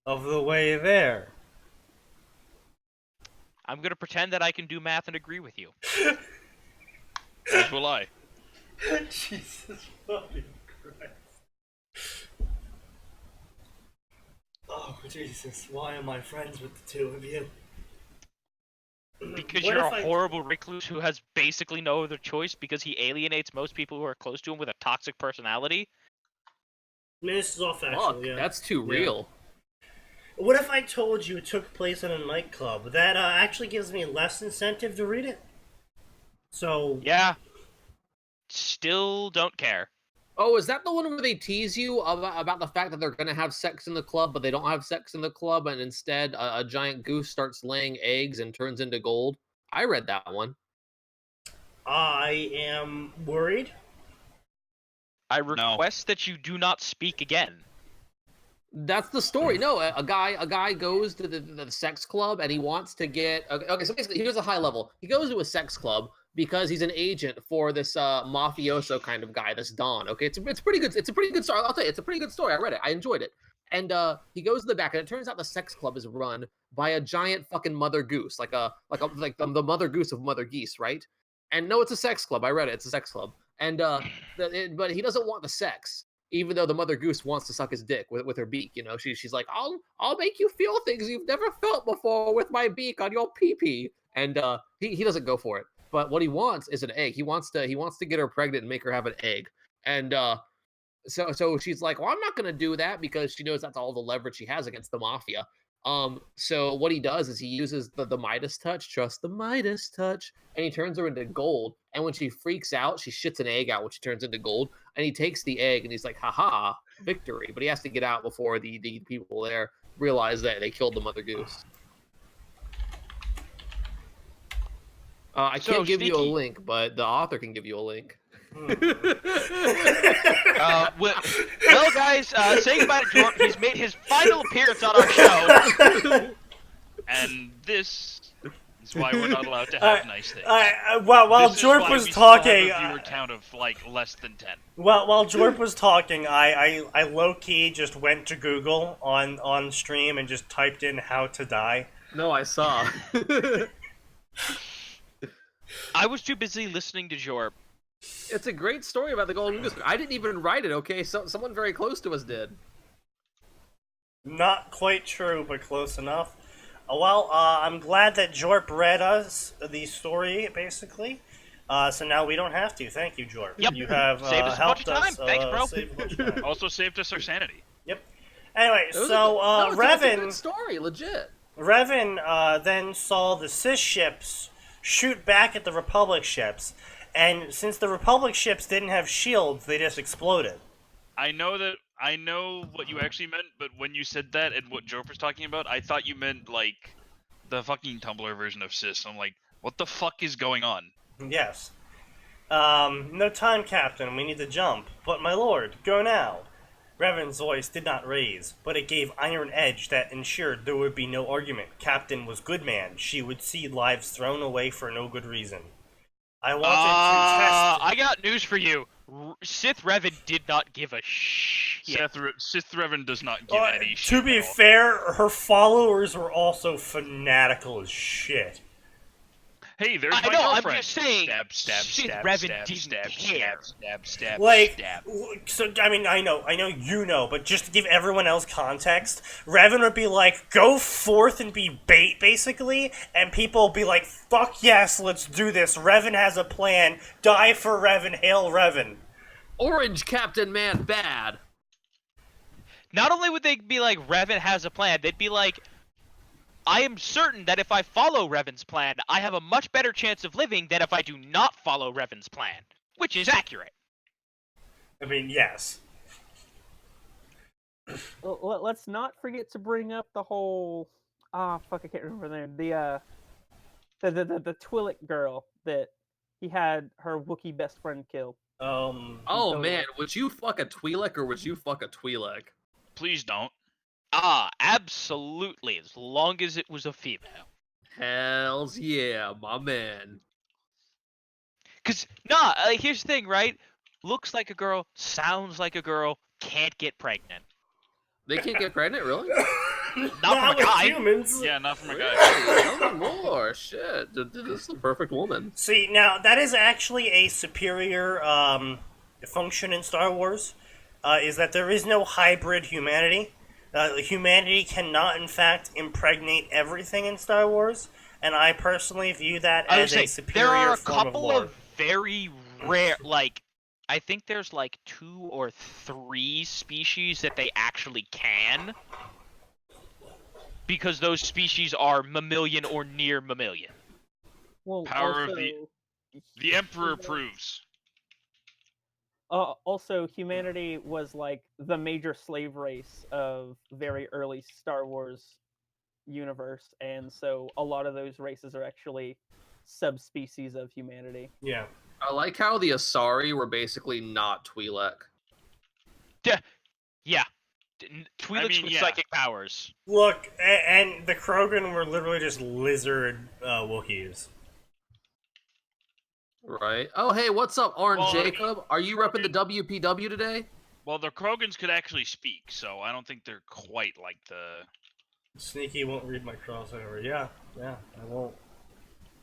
of the way there. I'm gonna pretend that I can do math and agree with you. As will I. Jesus fucking Christ. Oh, Jesus. Why am I friends with the two of you? Because What you're if a horrible recluse who has basically no other choice because he alienates most people who are close to him with a toxic personality. I mean, this is all factual, Fuck, yeah. that's too real. What if I told you it took place in a nightclub? That actually gives me less incentive to read it. So... Yeah. Still don't care. Oh, is that the one where they tease you about the fact that they're going to have sex in the club, but they don't have sex in the club, and instead a giant goose starts laying eggs and turns into gold? I read that one. I am worried. I request that you do not speak again. That's the story. No, a guy goes to the sex club and he wants to get. Okay, so basically, here's a high level. He goes to a sex club because he's an agent for this mafioso kind of guy, this Don. Okay, it's pretty good. It's a pretty good story. I'll tell you, it's a pretty good story. I read it. I enjoyed it. And he goes to the back, and it turns out the sex club is run by a giant fucking mother goose, like the mother goose of mother geese, right? And no, it's a sex club. I read it. It's a sex club. And but he doesn't want the sex, even though the mother goose wants to suck his dick with her beak. You know, she's like, I'll make you feel things you've never felt before with my beak on your pee-pee. And he doesn't go for it. But what he wants is an egg. He wants to get her pregnant and make her have an egg. And so she's like, well, I'm not gonna do that because she knows that's all the leverage she has against the mafia. So what he does is he uses the Midas touch, trust the Midas touch, and he turns her into gold. And when she freaks out, she shits an egg out, which turns into gold. And he takes the egg and he's like, haha, victory. But he has to get out before the people there realize that they killed the mother goose. I can't give you a link, but the author can give you a link. Well, guys, say goodbye to Jorp. He's made his final appearance on our show. And this is why we're not allowed to have nice things. While Jorp was talking, a viewer count of like less than 10. While Jorp was talking, I low key just went to Google on stream and just typed in how to die. No, I saw. I was too busy listening to Jorp. It's a great story about the Golden Goose. I didn't even write it, okay? Someone very close to us did. Not quite true, but close enough. I'm glad that Jorp read us the story, basically. So now we don't have to. Thank you, Jorp. Yep. You have saved us helped a bunch of time. Thanks, bro. save a bunch of time. Also saved us our sanity. Yep. Anyway, It was so a Revan... good story, legit. Revan then saw the Sith ships shoot back at the Republic ships, and since the Republic ships didn't have shields, they just exploded. I know what you actually meant, but when you said that and what Joke was talking about, I thought you meant like the fucking Tumblr version of Sis. I'm like, what the fuck is going on? Yes. No time, Captain. We need to jump. But my lord, go now. Revan's voice did not raise, but it gave iron edge that ensured there would be no argument. Captain was good man. She would see lives thrown away for no good reason. I wanted to test... I got news for you. Sith Revan did not give a shit. Sith Revan does not give any shit. To be fair, her followers were also fanatical as shit. Hey, there's I my know, girlfriend. I'm just saying, Stab, Sith stab, Revan stab, didn't stab, care. stab, stab, Like, stab. so, I mean, I know you know, but just to give everyone else context, Revan would be like, go forth and be bait, basically, and people would be like, fuck yes, let's do this, Revan has a plan, die for Revan, hail Revan. Orange Captain Man bad. Not only would they be like, Revan has a plan, they'd be like, I am certain that if I follow Revan's plan, I have a much better chance of living than if I do not follow Revan's plan. Which is accurate. I mean, yes. Well, let's not forget to bring up the whole... fuck, I can't remember the name. The Twi'lek girl that he had her Wookiee best friend kill. Oh man, would you fuck a Twi'lek or would you fuck a Twi'lek? Please don't. Absolutely, as long as it was a female. Hells yeah, my man. Cause, here's the thing, right? Looks like a girl, sounds like a girl, can't get pregnant. They can't get pregnant, really? Not from a guy. Humans. Yeah, not from a guy. Tell me more. Shit, this is the perfect woman. See, now, that is actually a superior function in Star Wars, is that there is no hybrid humanity. Humanity cannot, in fact, impregnate everything in Star Wars, and I personally view that as a superior there are a form couple of of very rare, like, I think there's like 2 or 3 species that they actually can, because those species are mammalian or near mammalian. Well, Power also, of the Emperor approves. Also, humanity was like the major slave race of very early Star Wars universe, and so a lot of those races are actually subspecies of humanity. Yeah. I like how the Asari were basically not Twi'lek. Yeah. Twi'leks with psychic powers. Look, and the Krogan were literally just lizard Wookiees. Right. Oh, hey, what's up, Orange Well, Jacob? Are you repping the WPW today? Well, the Krogans could actually speak, so I don't think they're quite like the... Sneaky won't read my crossover. Yeah, I won't.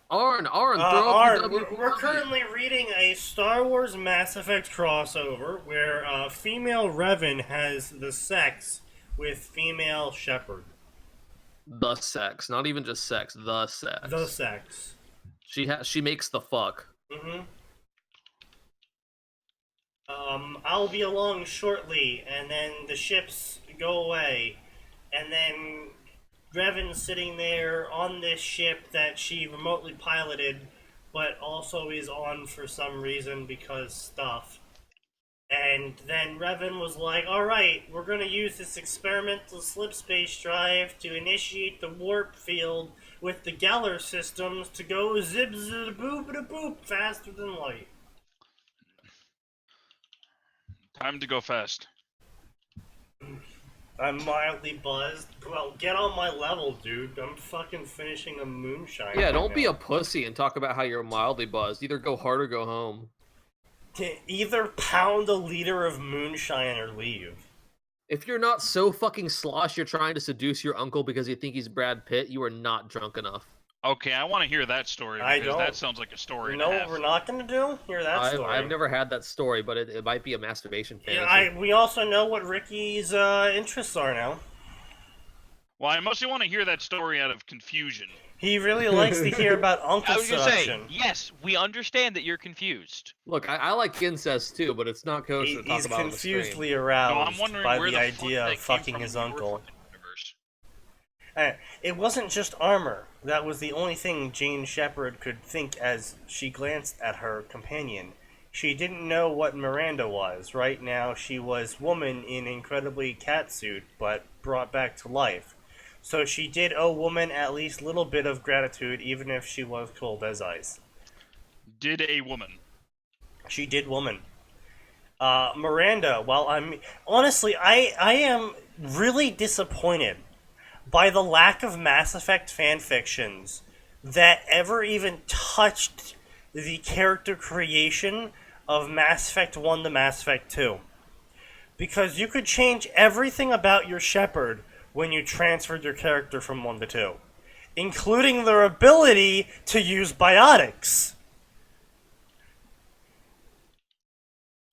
Arn, throw up Arn, your WPW. we're currently reading a Star Wars Mass Effect crossover where female Revan has the sex with female Shepard. The sex, not even just sex, the sex. The sex. She makes the fuck. Mm-hmm. I'll be along shortly, and then the ships go away, and then Revan's sitting there on this ship that she remotely piloted, but also is on for some reason because stuff. And then Revan was like, alright, we're going to use this experimental slip space drive to initiate the warp field with the Geller systems to go zip zip boop da boop faster than light. Time to go fast. I'm mildly buzzed. Well, get on my level, dude. I'm fucking finishing a moonshine. Yeah, right don't be now. a pussy and talk about how you're mildly buzzed. Either go hard or go home. Either pound a liter of moonshine or leave. If you're not so fucking slosh you're trying to seduce your uncle because you think he's Brad Pitt, you are not drunk enough. Okay, I want to hear that story I because don't. that sounds like a story. You know what we're not gonna do? Hear that story. I've never had that story, but it might be a masturbation fantasy. Yeah, we also know what Ricky's interests are now. Well, I mostly want to hear that story out of confusion. He really likes to hear about uncle I was gonna say, seduction. yes, we understand that you're confused. Look, I like incest too, but it's not kosher to talk He's about on the stream. confusedly aroused I'm wondering by where the the fuck idea that of came fucking from his in your uncle. fucking universe. It wasn't just armor. That was the only thing Jane Shepard could think as she glanced at her companion. She didn't know what Miranda was. Right now, she was woman in incredibly catsuit, but brought back to life. So she did owe woman at least little bit of gratitude, even if she was cold as ice. Did a woman. She did woman. Miranda, well, honestly, I am really disappointed by the lack of Mass Effect fanfictions that ever even touched the character creation of Mass Effect 1 to Mass Effect 2. Because you could change everything about your Shepard when you transferred your character from 1 to 2, including their ability to use biotics.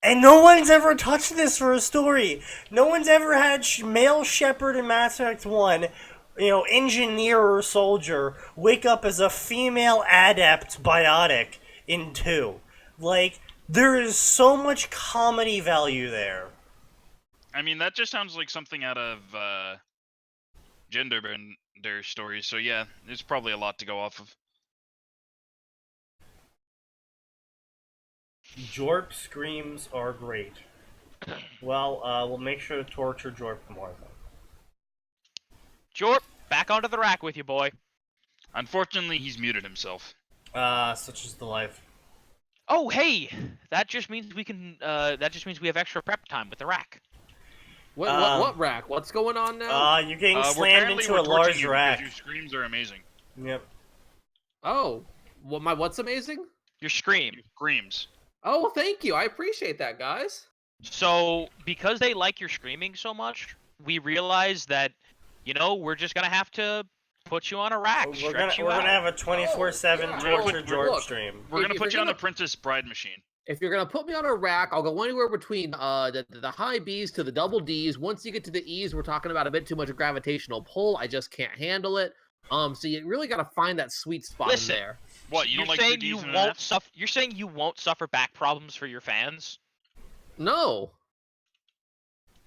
And no one's ever touched this for a story. No one's ever had male Shepard in Mass Effect 1, engineer or soldier, wake up as a female adept biotic in 2. Like, there is so much comedy value there. I mean, that just sounds like something out of gender bender stories. So yeah, there's probably a lot to go off of. Jorp screams are great. Well, we'll make sure to torture Jorp more then. Jorp, back onto the rack with you, boy. Unfortunately, he's muted himself. Such is the life. Oh, hey, that just means we can. That just means we have extra prep time with the rack. What rack? What's going on now? You're getting We're slammed into a torching large you rack. because your screams are amazing. Yep. Oh, what's amazing? Your scream. Screams. Oh, thank you. I appreciate that, guys. So, because they like your screaming so much, we realized that, we're just gonna have to put you on a rack. We're gonna have a 24/7 torture Jorp Look, stream. We're gonna If put you you're on the gonna- Princess Bride machine. If you're gonna put me on a rack, I'll go anywhere between the high B's to the double D's. Once you get to the E's, we're talking about a bit too much gravitational pull. I just can't handle it. So you really gotta find that sweet spot Listen. in there. What, you You're don't like saying the you D's and won't F's? suffer. You're saying you won't suffer back problems for your fans? No.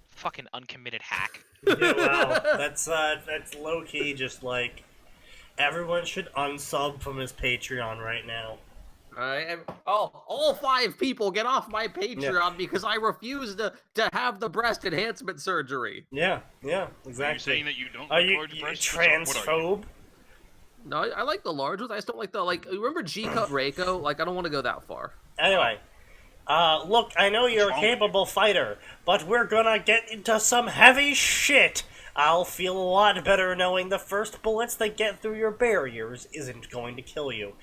Fucking uncommitted hack. Yeah, wow. That's low key. Just like everyone should unsub from his Patreon right now. All 5 people get off my Patreon because I refuse to have the breast enhancement surgery. Yeah, Are exactly. you saying that you don't Are like you large breasts? What are you? transphobe? No, I like the large ones. I just don't like remember G-Cup Reiko? Like, I don't want to go that far. Anyway, look, I know you're a wrong with capable fighter, but we're gonna get into some heavy shit. I'll feel a lot better knowing the first bullets that get through your barriers isn't going to kill you.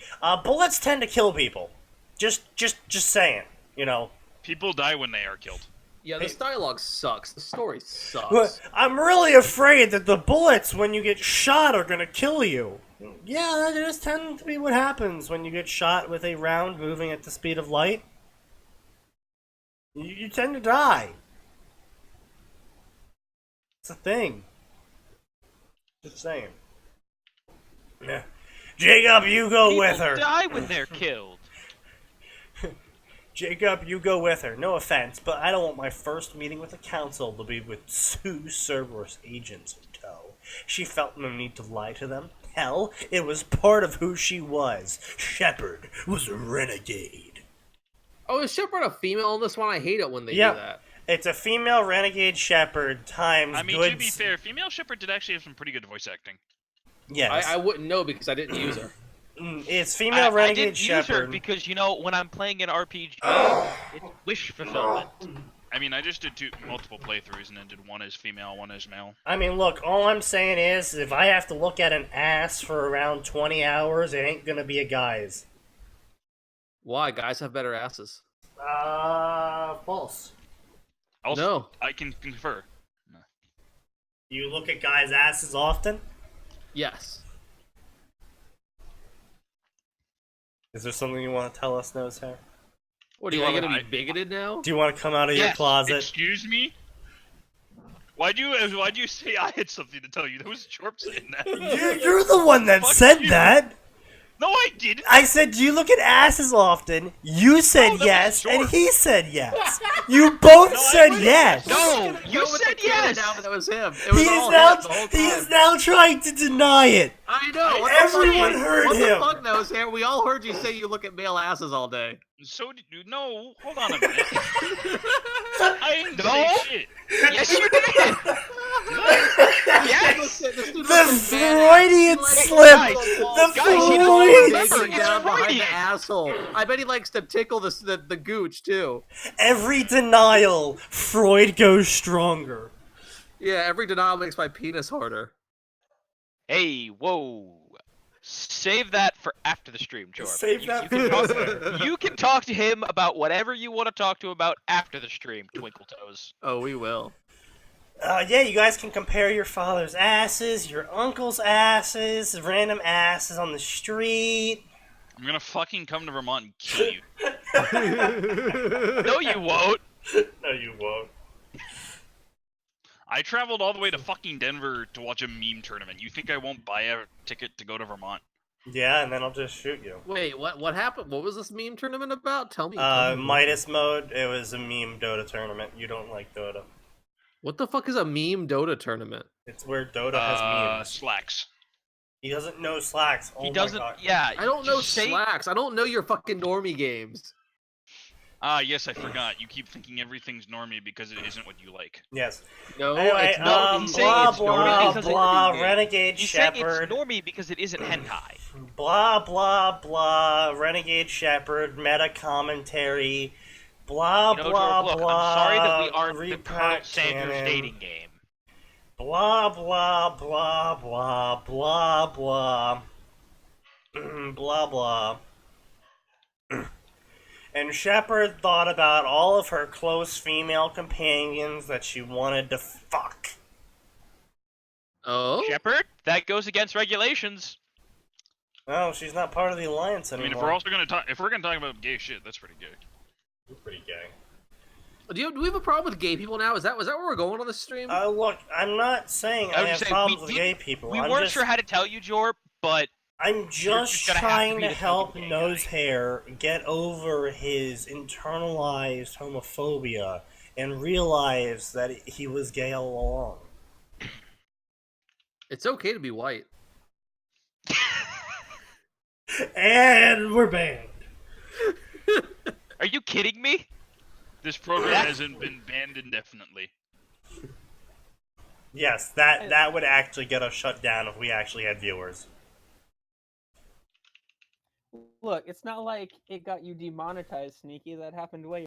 Bullets tend to kill people. Just saying, People die when they are killed. Yeah, this dialogue sucks. The story sucks. But I'm really afraid that the bullets, when you get shot, are gonna kill you. Yeah, that just tends to be what happens when you get shot with a round moving at the speed of light. You tend to die. It's a thing. Just saying. Yeah. Jacob, you go with her. People die when they're killed. Jacob, you go with her. No offense, but I don't want my first meeting with the council to be with 2 Cerberus agents in tow. She felt no need to lie to them. Hell, it was part of who she was. Shepard was a renegade. Oh, is Shepard a female in this one? I hate it when they do Yeah. that. It's a female renegade Shepard times I mean, good... to be fair, female Shepard did actually have some pretty good voice acting. Yes. I wouldn't know because I didn't use her. It's female I renegade didn't use her Shepard. because, when I'm playing an RPG, it's wish fulfillment. I mean, I just did multiple playthroughs and then did one as female, one as male. I mean, look, all I'm saying is, if I have to look at an ass for around 20 hours, it ain't gonna be a guy's. Why? Guys have better asses. False. Also, No. I can confer. You look at guys' asses often? Yes. Is there something you want to tell us, Nosehair? What, are you gonna be bigoted now? Do you want to come out of your closet? Excuse me? Why'd you say I had something to tell you? That was Jorp saying that. You're the one that Fuck said you. that! No, I didn't. I said, do you look at asses often? You said No, that yes, was and Jorp. he said yes. You both No, I said wouldn't. yes. No, you With the said cannon yes! Now that was him. It was He's all now, him the whole he's time. now trying to deny it. I know. What Everyone the fuck? heard what him. What the fuck, knows here? We all heard you say you look at male asses all day. So did you? No, hold on a minute. I didn't No. say shit. Yes, you did! Yes! The Freudian slip! The Freudian Freudian It's down behind Freudian. the asshole. I bet he likes to tickle the gooch too. Every denial, Freud goes stronger. Yeah, every denial makes my penis harder. Hey, whoa. Save that for after the stream, Jorp. Save that you, for- you can talk to him about whatever you want to talk to him about after the stream, Twinkle Toes. Oh, we will. Yeah, you guys can compare your father's asses, your uncle's asses, random asses on the street. I'm gonna fucking come to Vermont and kill you. No, you won't. No, you won't. I traveled all the way to fucking Denver to watch a meme tournament. You think I won't buy a ticket to go to Vermont? Yeah, and then I'll just shoot you. Wait, what happened? What was this meme tournament about? Tell me. Tell me. Midas mode, it was a meme Dota tournament. You don't like Dota. What the fuck is a meme Dota tournament? It's where Dota has memes. Slacks. He doesn't know slacks. Oh He my doesn't. God. Yeah. I don't know just say- slacks. I don't know your fucking normie games. Ah, yes, I forgot. You keep thinking everything's normie because it isn't what you like. Yes. No, Anyway, it's not. he's saying blah it's normie blah because blah, it's- renegade He's saying shepherd. it's normie because it isn't hentai. Blah blah blah, renegade shepherd, meta commentary. Blah You know, blah Jorp, look, blah. I'm sorry that we aren't the repack Colonel Sanders cannon. dating game. Blah blah blah blah blah blah. Blah blah. And Shepard thought about all of her close female companions that she wanted to fuck. Oh, Shepard, that goes against regulations. Oh, she's not part of the alliance I anymore. mean, if we're also gonna talk, about gay shit, that's pretty gay. pretty gay. do we have a problem with gay people now? Is that where we're going on this stream? Look, I'm not saying I I was have just saying, problems we with gay people. We I'm weren't just, sure how to tell you, Jorp, but I'm just just gonna have to trying be to the help fucking gay Nosehair get over his internalized homophobia and realize that he was gay all along. It's okay to be white. And we're banned. are you kidding me? This program hasn't been banned indefinitely. Yes, that would actually get us shut down if we actually had viewers. Look, it's not like it got you demonetized, Sneaky. That happened way.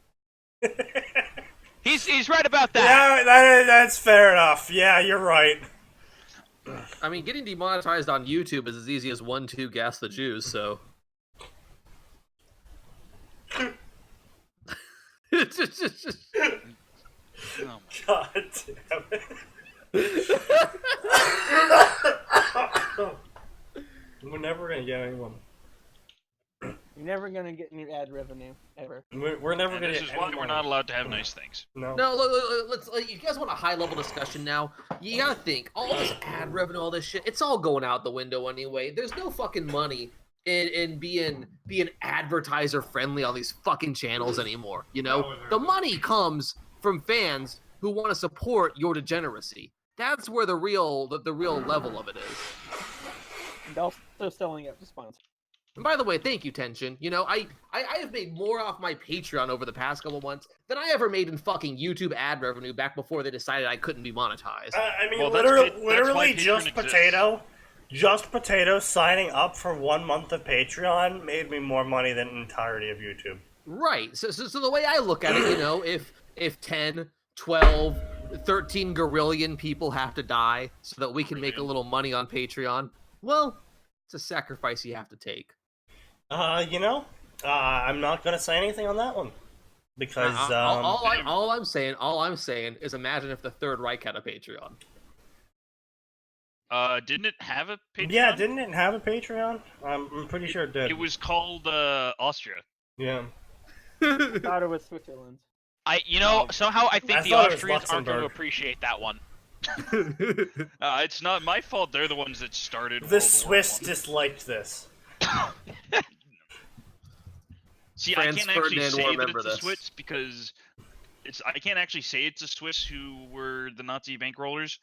He's right about that. Yeah, that's fair enough. Yeah, you're right. I mean, getting demonetized on YouTube is as easy as 1-2 gas the Jews. So. Oh my. God damn it. We're never gonna get anyone. You're never gonna get any ad revenue ever. We're never And gonna this get is why anyone. we're not allowed to have nice things. No. No, look, let's. You guys want a high level discussion now? You gotta think all this ad revenue, all this shit. It's all going out the window anyway. There's no fucking money in being advertiser friendly on these fucking channels anymore. You know, the money comes from fans who want to support your degeneracy. That's where the real level of it is. And also selling out to sponsors. And by the way, thank you, Tension. You know, I have made more off my Patreon over the past couple months than I ever made in fucking YouTube ad revenue back before they decided I couldn't be monetized. I mean, Well, literally that's just Patreon Just Potato signing up for 1 month of Patreon made me more money than the entirety of YouTube. Right. So the way I look at it, you know, if 10, 12, 13 gorillion people have to die so that we can make a little money on Patreon, well, it's a sacrifice you have to take. You know, I'm not gonna say anything on that one because all I'm saying is imagine if the Third Reich had a Patreon. Didn't it have a Patreon? Yeah, didn't it have a Patreon? I'm pretty sure it did. It was called Austria. Yeah. I thought it was Switzerland. Somehow I think I the thought it was Austrians aren't going to Luxembourg. appreciate that one. It's not my fault. They're the ones that started. The World Swiss War I. disliked this. See, Franz I can't actually Ferdinand will say that remember it's the this. Swiss because I can't actually say it's the Swiss who were the Nazi bankrollers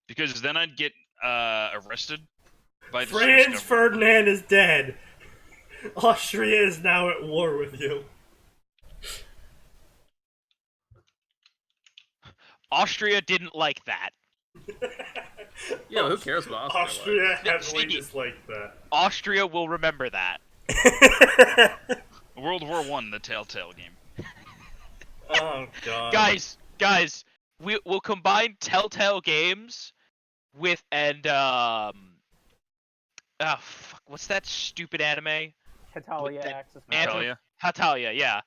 because then I'd get arrested by the Swiss Franz government. Ferdinand is dead. Austria is now at war with you. Austria didn't like that. Yeah, who cares about Austria? Austria heavily Sneaky. disliked that. Austria will remember that. World War I, the Telltale game. Oh god. Guys, we'll combine Telltale Games with what's that stupid anime? Hetalia That- Axis. Hetalia. Hetalia, yeah.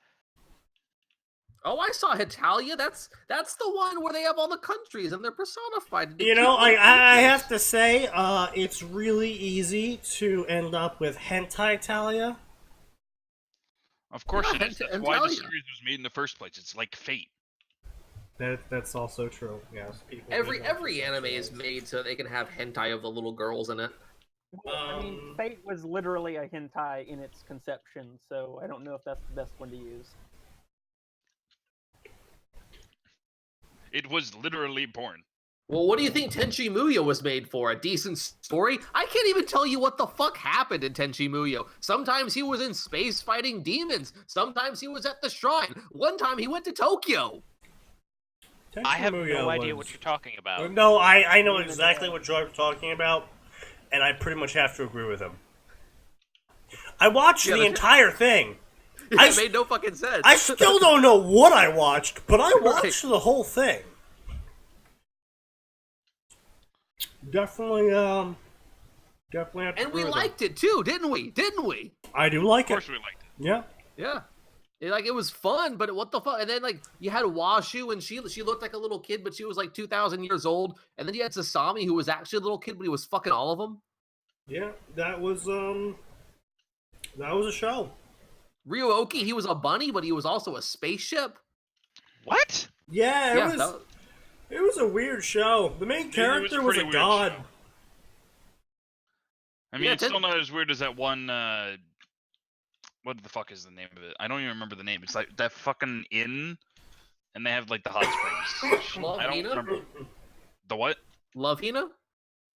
Oh, I saw Hetalia. That's the one where they have all the countries and they're personified. You know, I have to say, it's really easy to end up with hentai Talia. Of course Yeah, it is. That's and why the Hetalia. series was made in the first place. It's like fate. That's also true. Yes. Every anime is made so they can have hentai of the little girls in it. I mean, Fate was literally a hentai in its conception, so I don't know if that's the best one to use. It was literally born. Well, what do you think Tenchi Muyo was made for? A decent story? I can't even tell you what the fuck happened in Tenchi Muyo. Sometimes he was in space fighting demons. Sometimes he was at the shrine. One time he went to Tokyo. I have no idea what you're talking about. No, I know exactly what George's talking about, and I pretty much have to agree with him. I watched the entire thing. It made no fucking sense. I still don't know what I watched, but I watched the whole thing. Definitely have to And we agree with liked it too, didn't we? Didn't we? him. I do like Of it. course we liked it. Yeah. Yeah. It was fun, but what the fuck? And then you had Washu, and she looked like a little kid, but she was like 2,000 years old. And then you had Sasami, who was actually a little kid, but he was fucking all of them. Yeah, that was a show. Ryuoki, he was a bunny, but he was also a spaceship. What? Yeah, Yeah, it was a weird show. The main character was a pretty weird god. show. I mean, Yeah, it's still not as weird as that one. What the fuck is the name of it? I don't even remember the name. It's like that fucking inn, and they have like the hot springs. Love I don't Hina? remember the what. Love Hina?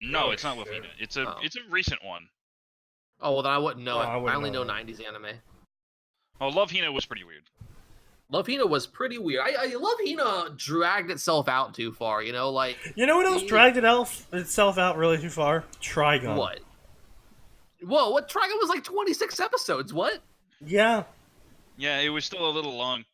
No, Oh, it's not shit. Lafina. It's a Oh. it's a recent one. Oh, well, then I wouldn't know Oh, it. I I, wouldn't only know know that. 90s anime. Oh, Love Hina was pretty weird. Love Hina was pretty weird. I Love Hina dragged itself out too far, you know? Like, You know what else dragged itself out really too far? Trigon. what? Whoa, what? Trigon was like 26 episodes. What? Yeah. Yeah, it was still a little long.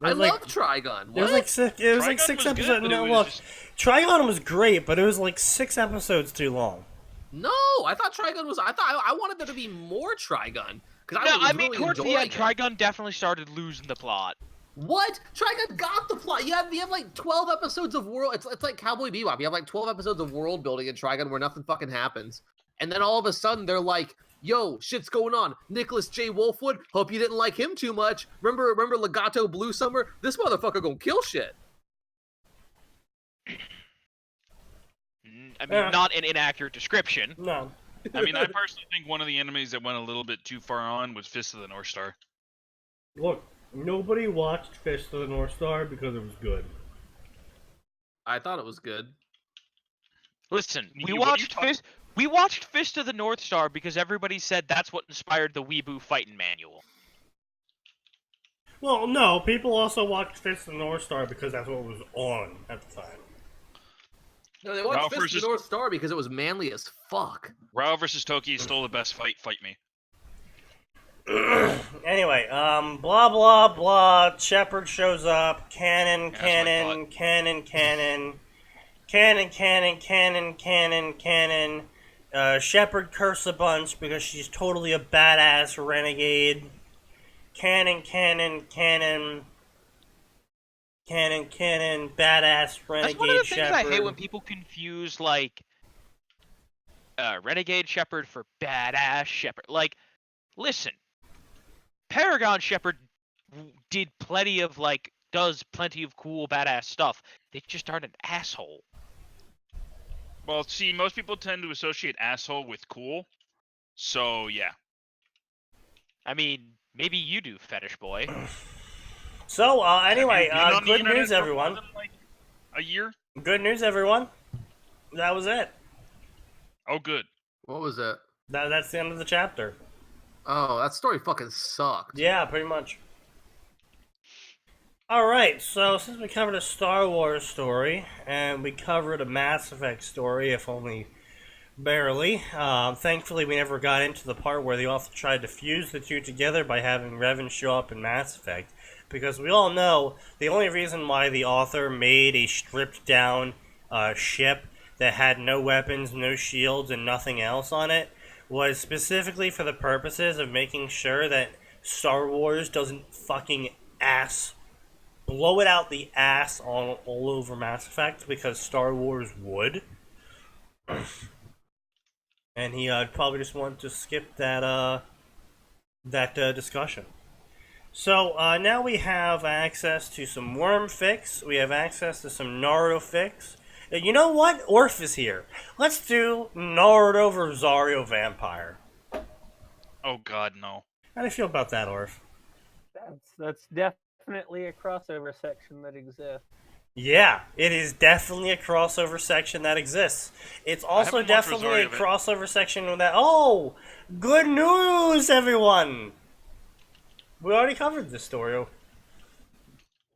I It was like- love Trigon. What? It was like six. It was like Trigon 6 was good, episodes. but No, it was look, just- Trigon was great, but it was like 6 episodes too long. No, I thought Trigun was. I wanted there to be more Trigun because No, I was I mean, really towards the enjoying end, it. Trigun definitely started losing the plot. What? Trigun got the plot. You have like 12 episodes of world. It's like Cowboy Bebop. You have like 12 episodes of world building in Trigun where nothing fucking happens, and then all of a sudden they're like, "Yo, shit's going on." Nicholas J. Wolfwood. Hope you didn't like him too much. Remember Legato Blue Summer? This motherfucker gonna kill shit. I mean, not an inaccurate description. No. I mean, I personally think one of the enemies that went a little bit too far on was Fist of the North Star. Look, nobody watched Fist of the North Star because it was good. I thought it was good. Listen, Nikki, what are you talking- We watched Fist of the North Star because everybody said that's what inspired the Weeaboo fighting manual. Well, no, people also watched Fist of the North Star because that's what was on at the time. No, they watched Ralph Fist of versus- the North Star because it was manly as fuck. Rao versus Toki is still the best fight. Fight me. Anyway, blah blah blah. Shepard shows up. Cannon. Shepard curse a bunch because she's totally a badass renegade. Cannon, badass renegade. That's one of the things Shepard. I hate when people confuse like Renegade Shepard for badass Shepard. Like, listen, Paragon Shepard does plenty of cool badass stuff. They just aren't an asshole. Well, see, most people tend to associate asshole with cool. So yeah. I mean, maybe you do, fetish boy. So, anyway, Have you been on the good internet news, for everyone. more than, like, a year? Good news, everyone. That was it. Oh, good. What was that? That's the end of the chapter. Oh, that story fucking sucked. Yeah, pretty much. Alright, so since we covered a Star Wars story, and we covered a Mass Effect story, if only barely, thankfully we never got into the part where the author tried to fuse the two together by having Revan show up in Mass Effect. Because we all know the only reason why the author made a stripped down ship that had no weapons, no shields, and nothing else on it was specifically for the purposes of making sure that Star Wars doesn't fucking blow it out the ass all over Mass Effect, because Star Wars would. And he probably just wanted to skip that discussion. So now we have access to some Worm Fix. We have access to some Naruto Fix. And you know what? Orf is here. Let's do Naruto Rosario Vampire. Oh God, no. How do you feel about that, Orf? That's definitely a crossover section that exists. Yeah, it is definitely a crossover section that exists. It's also haven't watched definitely a Rosario crossover section that... Oh! Good news, everyone! We already covered this story.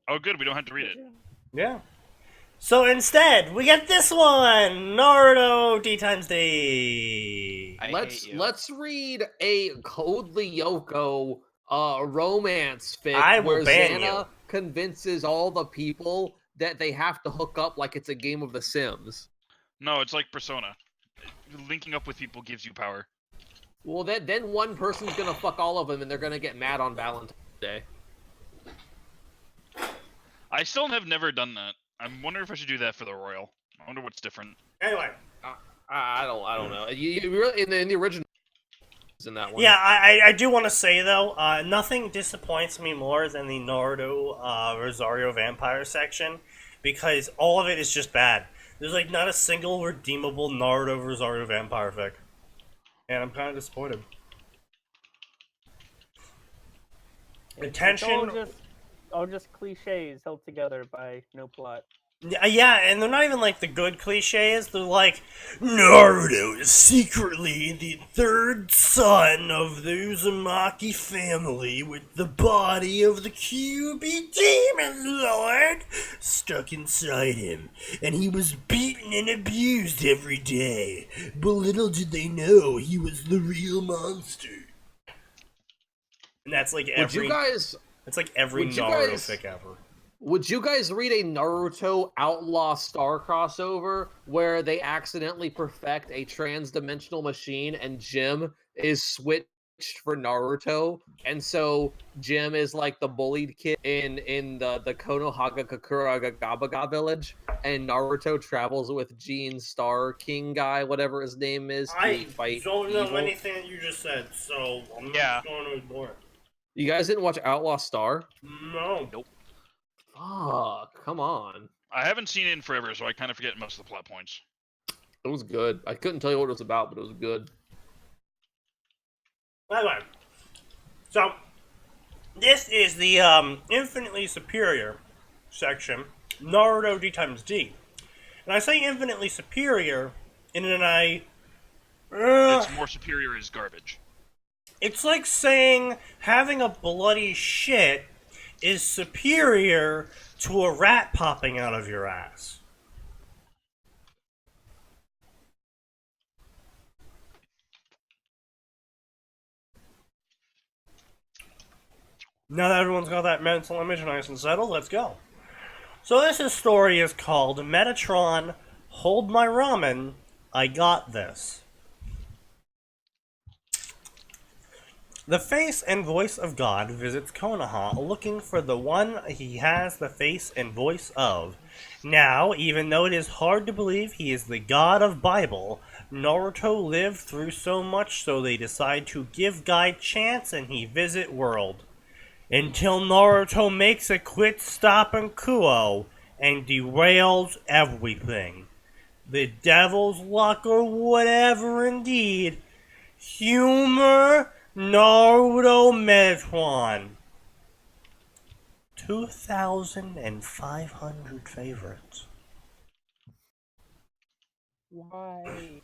Oh, good. We don't have to read it. Yeah. So instead, we get this one! Naruto D times D! Let's read a Code Lyoko romance fic I will where ban Xana you. convinces all the people that they have to hook up like it's a game of The Sims. No, it's like Persona. Linking up with people gives you power. Well, then one person's gonna fuck all of them, and they're gonna get mad on Valentine's Day. I still have never done that. I'm wondering if I should do that for the Royal. I wonder what's different. Anyway. I don't know. You really in the original in that one. Yeah, I do want to say, though, nothing disappoints me more than the Naruto Rosario Vampire section, because all of it is just bad. There's, like, not a single redeemable Naruto Rosario Vampire fic. And I'm kind of disappointed. Attention... It's all just cliches held together by no plot. Yeah, and they're not even, like, the good cliches. They're like, Naruto is secretly the third son of the Uzumaki family with the body of the Kyuubi Demon Lord stuck inside him. And he was beaten and abused every day. But little did they know he was the real monster. And that's like every... It's like every Naruto fic ever. Would you guys read a Naruto Outlaw Star crossover where they accidentally perfect a trans-dimensional machine and Jim is switched for Naruto, and so Jim is like the bullied kid in the Konohagakakura Gabaga village, and Naruto travels with Gene Star King guy, whatever his name is, I fight don't know evil. anything that you just said, so I'm just going to ignore it. You guys didn't watch Outlaw Star? No. Nope. Fuck, come on. I haven't seen it in forever, so I kind of forget most of the plot points. It was good. I couldn't tell you what it was about, but it was good. Anyway, so this is the infinitely superior section, Naruto D times D. And I say infinitely superior And I... It's more superior as garbage. It's like saying having a bloody shit is superior to a rat popping out of your ass. Now that everyone's got that mental image nice and settled, let's go. So this story is called Metatron, Hold My Ramen, I Got This. The face and voice of God visits Konoha looking for the one he has the face and voice of. Now, even though it is hard to believe he is the god of Bible, Naruto lived through so much so they decide to give guy chance and he visit world. Until Naruto makes a quick stop in Kuo and derails everything. The devil's luck or whatever indeed. Humor Naruto Metatron. 2,500 favorites. Why?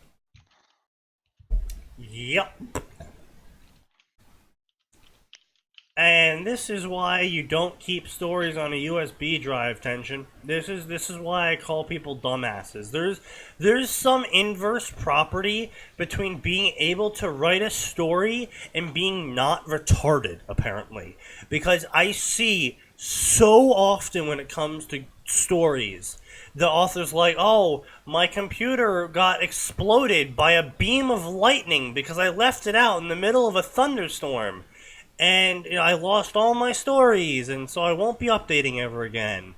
Yep. And this is why you don't keep stories on a USB drive, Tension. This is why I call people dumbasses. There's some inverse property between being able to write a story and being not retarded, apparently. Because I see so often when it comes to stories, the author's like, oh, my computer got exploded by a beam of lightning because I left it out in the middle of a thunderstorm. And I lost all my stories, and so I won't be updating ever again.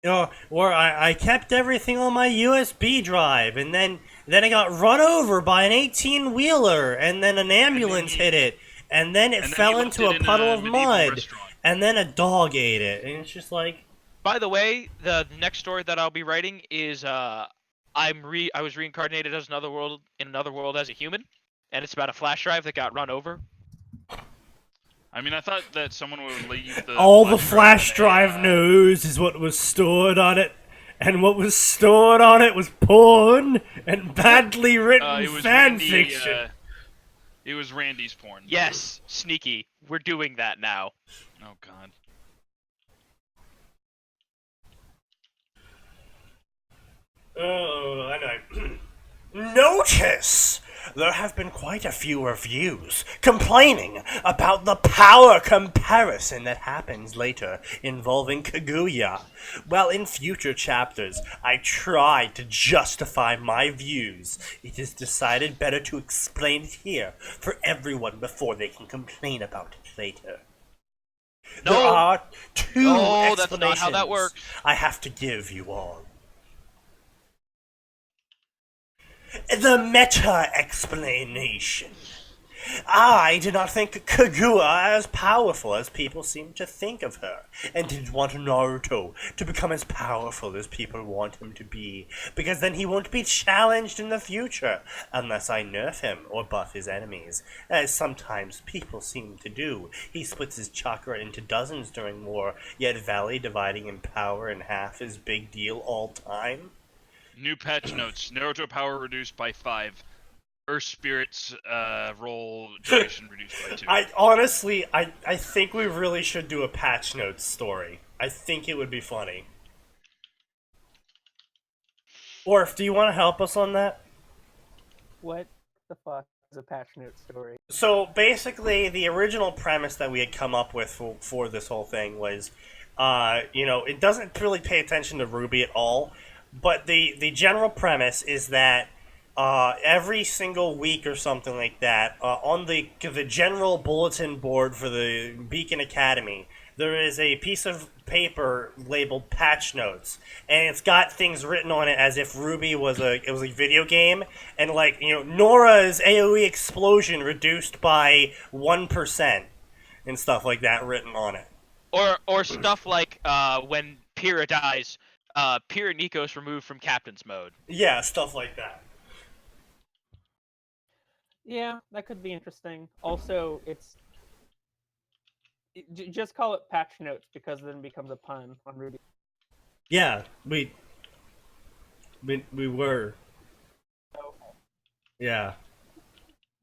Or I kept everything on my USB drive, and then I got run over by an 18-wheeler, and then an ambulance hit it, and then it fell into a puddle of mud, and then a dog ate it, and it's just like... By the way, the next story that I'll be writing is I was reincarnated as another world as a human. And it's about a flash drive that got run over. I mean, I thought that someone would leave the... All the flash drive knows is what was stored on it. And what was stored on it was porn and badly written fan fiction. It was Randy's porn. Yes, Sneaky. We're doing that now. Oh, God. Oh, I know. Notice! There have been quite a few reviews complaining about the power comparison that happens later involving Kaguya. Well, in future chapters, I tried to justify my views. It is decided better to explain it here for everyone before they can complain about it later. No! There are two explanations that's not how that works. I have to give you all. The meta-explanation. I did not think Kaguya as powerful as people seem to think of her, and didn't want Naruto to become as powerful as people want him to be, because then he won't be challenged in the future, unless I nerf him or buff his enemies, as sometimes people seem to do. He splits his chakra into dozens during war, yet Valley dividing in power in half is big deal all time. New patch notes. Naruto power reduced by 5. Earth Spirit's roll duration reduced by 2. I think we really should do a patch notes story. I think it would be funny. Orf, do you want to help us on that? What the fuck is a patch note story? So basically, the original premise that we had come up with for this whole thing was, it doesn't really pay attention to Ruby at all. But the general premise is that every single week or something like that, on the general bulletin board for the Beacon Academy, there is a piece of paper labeled patch notes, and it's got things written on it as if Ruby was a video game, and Nora's AoE explosion reduced by 1% and stuff like that written on it. Or stuff like when Pyrrha dies. Pyrrha Nikos removed from captain's mode. Yeah, stuff like that. Yeah, that could be interesting. Also, just call it patch notes because then it becomes a pun on Ruby. Yeah, We were. Yeah.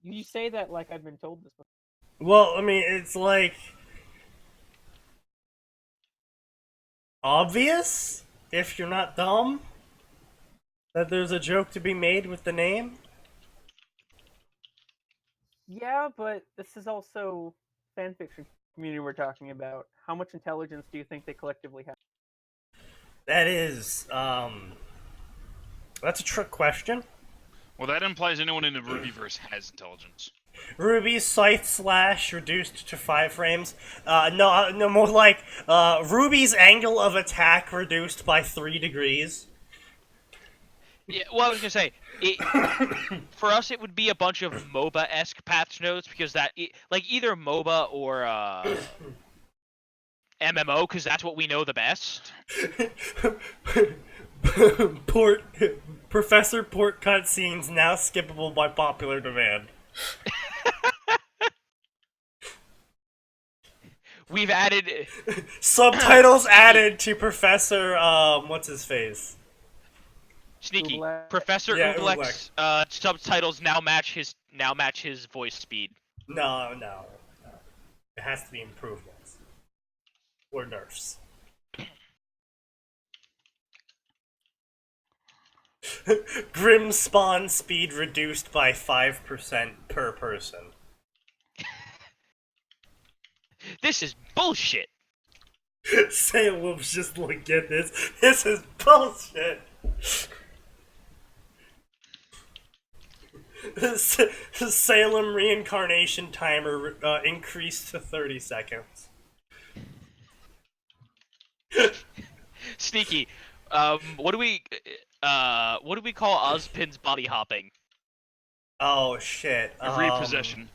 You say that like I've been told this before. Well, I mean, it's like obvious if you're not dumb that there's a joke to be made with the name. Yeah, but this is also fanfiction community we're talking about. How much intelligence do you think they collectively have? That is, that's a trick question. Well, that implies anyone in the Rubyverse has intelligence. Ruby's scythe slash reduced to 5 frames. No, more like Ruby's angle of attack reduced by 3 degrees. Yeah, well, I was gonna say, for us, it would be a bunch of MOBA-esque patch notes because like either MOBA or MMO, because that's what we know the best. Professor Port cutscenes now skippable by popular demand. We've added Subtitles added to Professor what's his face? Sneaky. Oobleck. Professor Yeah, Oobleck's subtitles now match his voice speed. No. It has to be improvements. Or nerfs. Grim spawn speed reduced by 5% per person. This is bullshit. Salem's just like, get this. This is bullshit. Salem reincarnation timer increased to 30 seconds. Sneaky. What do we call Ozpin's body hopping? Oh shit. Repossession.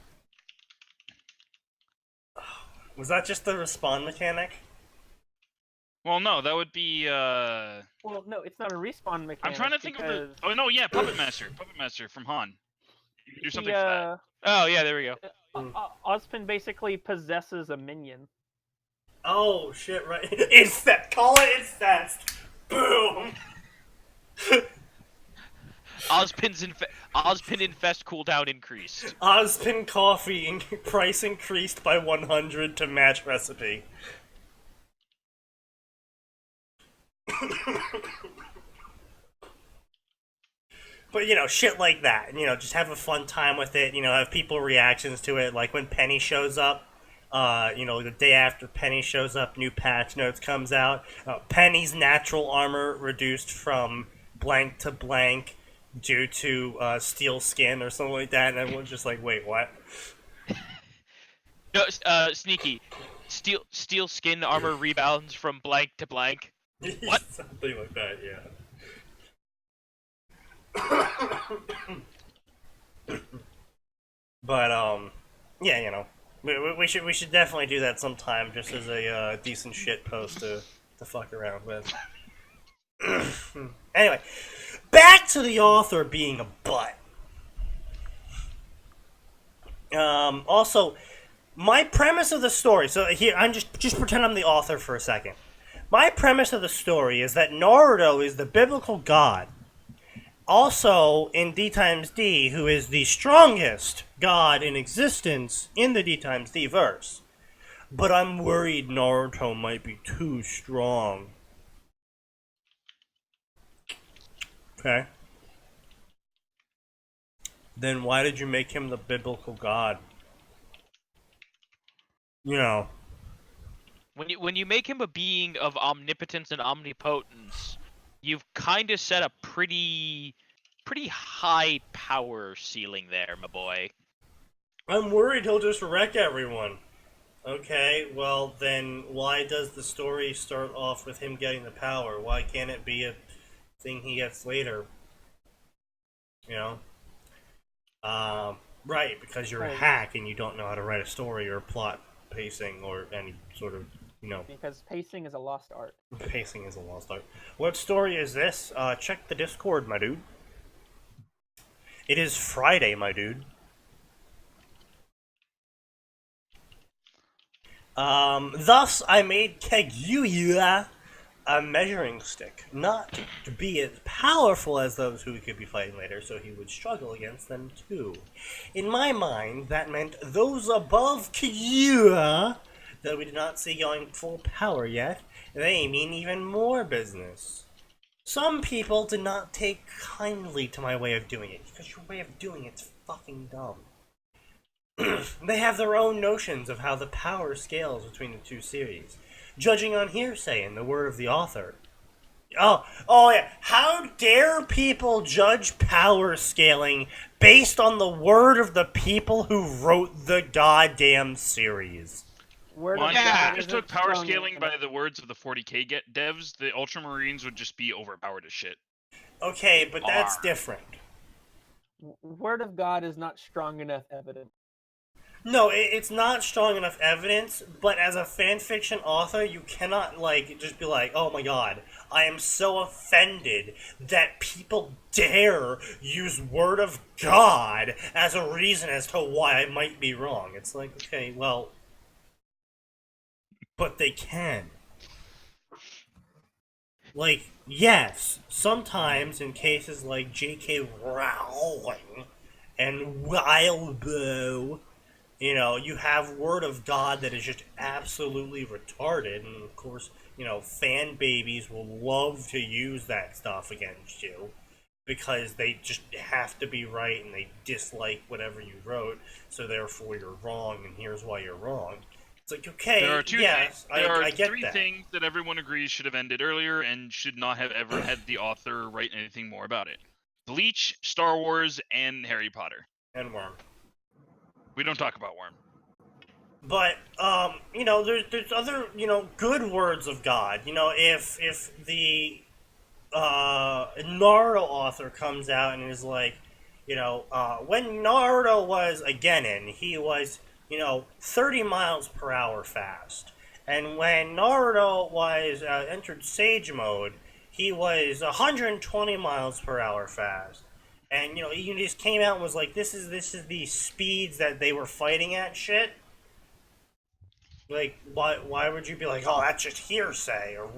Was that just the respawn mechanic? Well, no, that would be. Well, no, it's not a respawn mechanic. I'm trying to think of the. because Oh no, yeah, Puppet Master. Puppet Master from Han. You can do something for that. Oh yeah, there we go. Ozpin basically possesses a minion. Oh shit! Right. Call it infest. Boom. Ozpin infest cooldown increased. Ozpin coffee price increased by 100 to match recipe. But, shit like that. Just have a fun time with it. Have people reactions to it. Like when Penny shows up, the day after Penny shows up, new patch notes comes out. Penny's natural armor reduced from blank to blank due to steel skin or something like that. And everyone's just like, wait, what? No, Sneaky. Steel skin armor rebounds from blank to blank. What? Something like that, yeah. But yeah, we should definitely do that sometime, just as a decent shit post to fuck around with. Anyway, back to the author being a butt. Also, my premise of the story. So here, I'm just pretend I'm the author for a second. My premise of the story is that Naruto is the biblical god. Also, in D times D, who is the strongest god in existence in the D times D verse. But I'm worried Naruto might be too strong. Okay. Then why did you make him the biblical god? When you make him a being of omnipotence and omnipotence, you've kind of set a pretty high power ceiling there, my boy. I'm worried he'll just wreck everyone. Okay, well then why does the story start off with him getting the power? Why can't it be a thing he gets later? Right, because you're a hack and you don't know how to write a story or plot pacing or any sort of, Because pacing is a lost art. Pacing is a lost art. What story is this? Check the Discord, my dude. It is Friday, my dude. Thus, I made Kaguya a measuring stick, not to be as powerful as those who he could be fighting later, so he would struggle against them too. In my mind, that meant those above Kira, that we did not see going full power yet, they mean even more business. Some people did not take kindly to my way of doing it, because your way of doing it's fucking dumb. They have their own notions of how the power scales between the two series, judging on hearsay and the word of the author. Oh yeah, how dare people judge power scaling based on the word of the people who wrote the goddamn series? Word Well, of if God they just isn't took power strong scaling enough. by the words of the 40k devs, the Ultramarines would just be overpowered as shit. Okay, but that's Are. different. Word of God is not strong enough evidence. No, it's not strong enough evidence, but as a fanfiction author, you cannot, like, just be like, oh my god, I am so offended that people dare use word of God as a reason as to why I might be wrong. It's like, okay, well, but they can. Like, yes, sometimes in cases like J.K. Rowling and Wildbow, you know, you have word of God that is just absolutely retarded, and of course, you know, fan babies will love to use that stuff against you because they just have to be right and they dislike whatever you wrote, so therefore you're wrong, and here's why you're wrong. It's like, okay, There are two yes, there are I get three that. things that everyone agrees should have ended earlier and should not have ever had the author write anything more about it. Bleach, Star Wars, and Harry Potter. And Worm. We don't talk about Worm. But you know, there's other, you know, good words of God. You know, if the Naruto author comes out and is like, you know, when Naruto was a genin, he was, you know, 30 miles per hour fast, and when Naruto was entered Sage mode, he was 120 miles per hour fast. And you know, he just came out and was like, this is the speeds that they were fighting at, shit. Like, why would you be like, oh, that's just hearsay? Or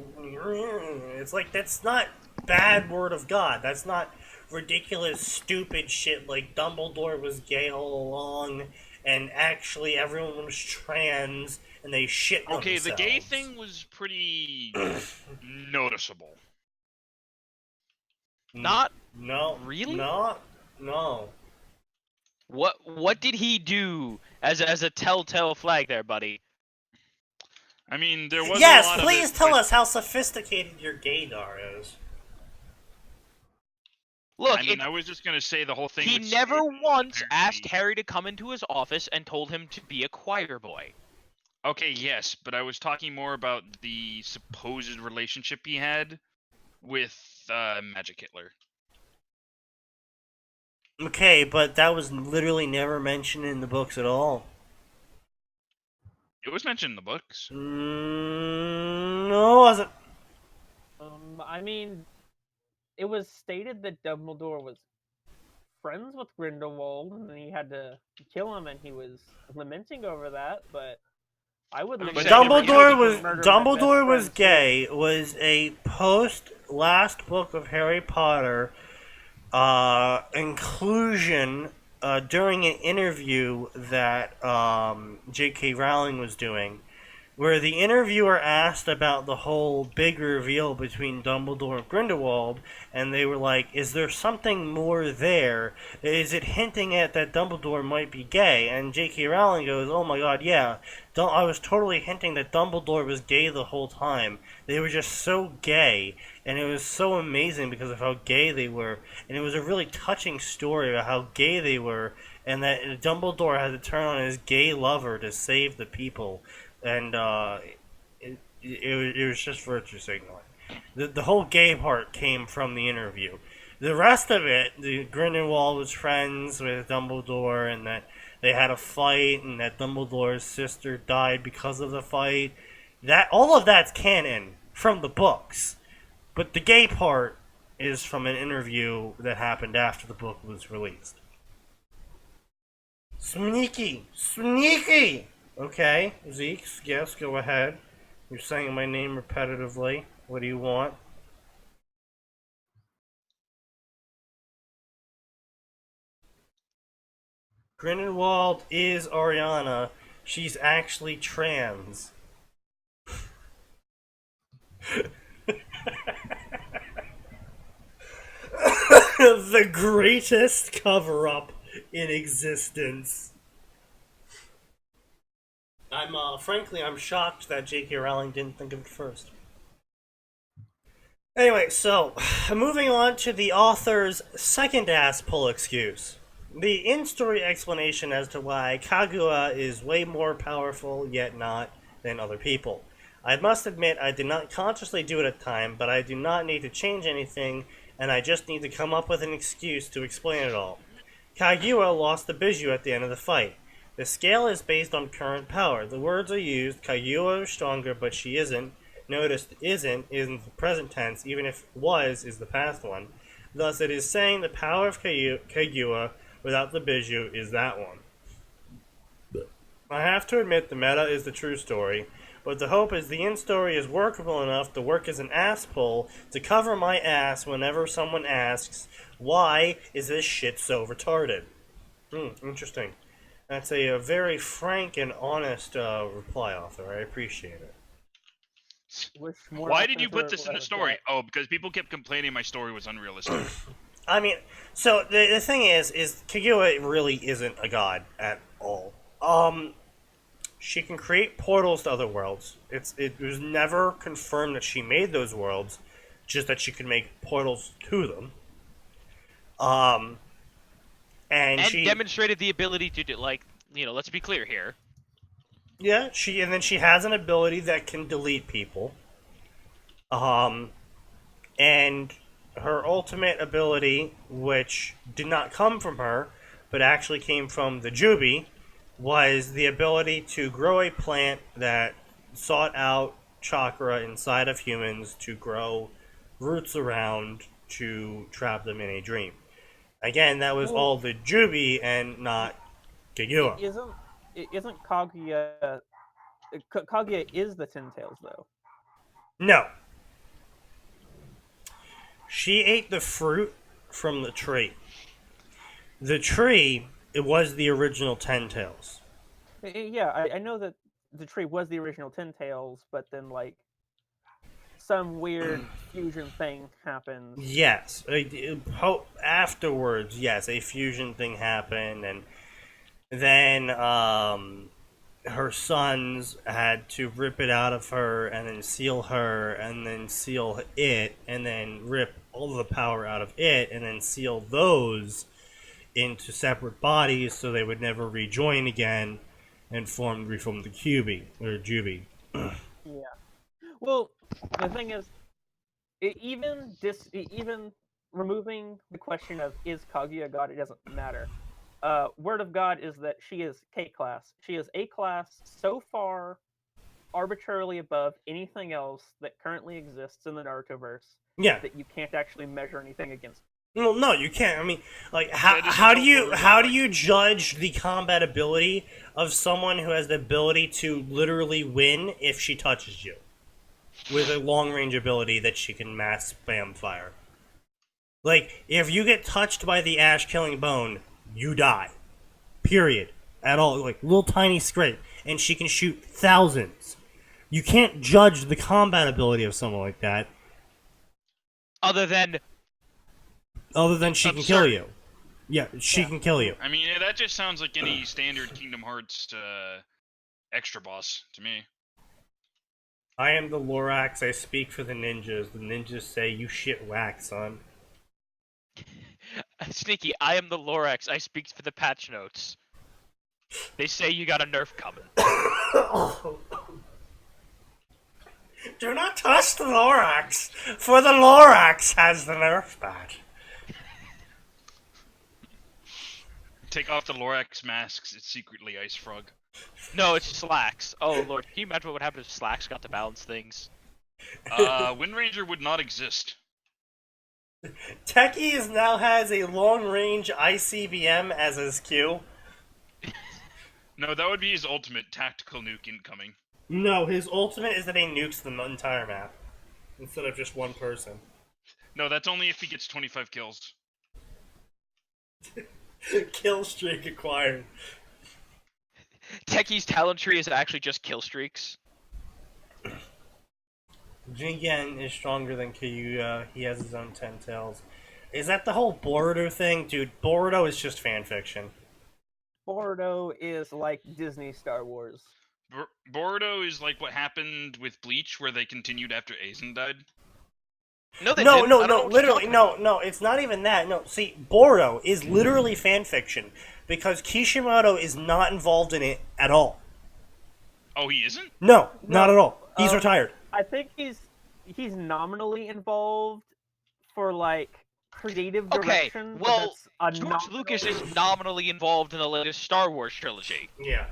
it's like, that's not bad word of God. That's not ridiculous, stupid shit like Dumbledore was gay all along, and actually everyone was trans, and they shit themselves. Okay, the gay thing was pretty noticeable. Not No. really? No. What did he do as a telltale flag there, buddy? I mean, there was a Yes, lot please of it tell with- us how sophisticated your gaydar is. Look, I mean, I was just gonna say the whole thing. he with never Snape once apparently- asked Harry to come into his office and told him to be a choir boy. Okay, yes, but I was talking more about the supposed relationship he had with Magic Hitler. Okay, but that was literally never mentioned in the books at all. It was mentioned in the books. No, it wasn't. I mean, it was stated that Dumbledore was friends with Grindelwald, and then he had to kill him, and he was lamenting over that. But I would. But lament Dumbledore over was- murder my best Dumbledore was friend, too. gay. Was a post last book of Harry Potter inclusion during an interview that J.K. Rowling was doing, where the interviewer asked about the whole big reveal between Dumbledore and Grindelwald, and they were like, is there something more there? Is it hinting at that Dumbledore might be gay? And J.K. Rowling goes, oh my god, yeah. I was totally hinting that Dumbledore was gay the whole time. They were just so gay, and it was so amazing because of how gay they were. And it was a really touching story about how gay they were, and that Dumbledore had to turn on his gay lover to save the people. And it was just virtue signaling. The whole gay part came from the interview. The rest of it, the Grindelwald was friends with Dumbledore, and that they had a fight, and that Dumbledore's sister died because of the fight. That all of that's canon from the books, but the gay part is from an interview that happened after the book was released. Sneaky! Okay, Zeke, yes, go ahead. You're saying my name repetitively. What do you want? Grindelwald is Ariana. She's actually trans. The greatest cover-up in existence. Frankly, I'm shocked that J.K. Rowling didn't think of it first. Anyway, so, moving on to the author's second ass pull excuse. The in-story explanation as to why Kaguya is way more powerful, yet not, than other people. I must admit I did not consciously do it at the time, but I do not need to change anything, and I just need to come up with an excuse to explain it all. Kaguya lost the Biju at the end of the fight. The scale is based on current power. The words are used, Kaguya is stronger, but she isn't. Notice isn't is in the present tense, even if was is the past one. Thus, it is saying the power of Kaguya without the Biju is that one. I have to admit the meta is the true story, but the hope is the in-story is workable enough to work as an ass pull to cover my ass whenever someone asks, why is this shit so retarded? Interesting. That's a very frank and honest reply, author. I appreciate it. Why did you put this in the story? Oh, because people kept complaining my story was unrealistic. I mean, so the thing is Kaguya really isn't a god at all. She can create portals to other worlds. It was never confirmed that she made those worlds, just that she could make portals to them. And she demonstrated the ability to do, like, let's be clear here. Yeah, she has an ability that can delete people. And her ultimate ability, which did not come from her, but actually came from the Jubi, was the ability to grow a plant that sought out chakra inside of humans to grow roots around to trap them in a dream. Again, that was all the Jubi and not Kaguya. Isn't Kaguya... Kaguya is the Ten Tails, though. No. She ate the fruit from the tree. The tree, it was the original Ten Tails. Yeah, I know that the tree was the original Ten Tails, but then, like, some weird fusion thing happened. Yes. Afterwards, yes, a fusion thing happened, and then her sons had to rip it out of her, and then seal her, and then seal it, and then rip all the power out of it, and then seal those into separate bodies so they would never rejoin again and reform the Jubi. Yeah. Well, the thing is, even removing the question of is Kaguya a god, it doesn't matter. Word of God is that she is K-class. She is A-class so far arbitrarily above anything else that currently exists in the Narutoverse. Yeah. That you can't actually measure anything against. Well, no, you can't. I mean, like, how do you judge the combat ability of someone who has the ability to literally win if she touches you with a long range ability that she can mass spam fire? Like, if you get touched by the Ash Killing Bone, you die. Period. At all. Like, little tiny scrape. And she can shoot thousands. You can't judge the combat ability of someone like that. Other than she can kill you. Yeah, she can kill you. I mean, that just sounds like any standard Kingdom Hearts extra boss to me. I am the Lorax, I speak for the ninjas. The ninjas say, you shit whack, son. Sneaky, I am the Lorax, I speak for the patch notes. They say you got a nerf coming. Do not touch the Lorax, for the Lorax has the nerf badge. Take off the Lorax masks, it's secretly Ice Frog. No, it's Slacks. Oh lord, can you imagine what would happen if Slacks got to balance things? Wind Ranger would not exist. Techie now has a long-range ICBM as his Q. No, that would be his ultimate, tactical nuke incoming. No, his ultimate is that he nukes the entire map. instead of just one person. No, that's only if he gets 25 kills. Kill streak acquired. Techie's talent tree is actually just kill streaks. Jingen is stronger than Kiyuya. He has his own 10 tails. Is that the whole Boruto thing? Dude, Boruto is just fanfiction. Boruto is like Disney Star Wars. Boruto is like what happened with Bleach, where they continued after Aizen died. No, they No, didn't. no, I don't know no, what you're literally, talking no, about. no, it's not even that. No, see, Boruto is literally fanfiction because Kishimoto is not involved in it at all. Oh, he isn't? No, not at all. He's um, retired. I think he's nominally involved for like creative Okay, direction. well, but that's a George Lucas is nominally involved in the latest Star Wars trilogy. Yeah.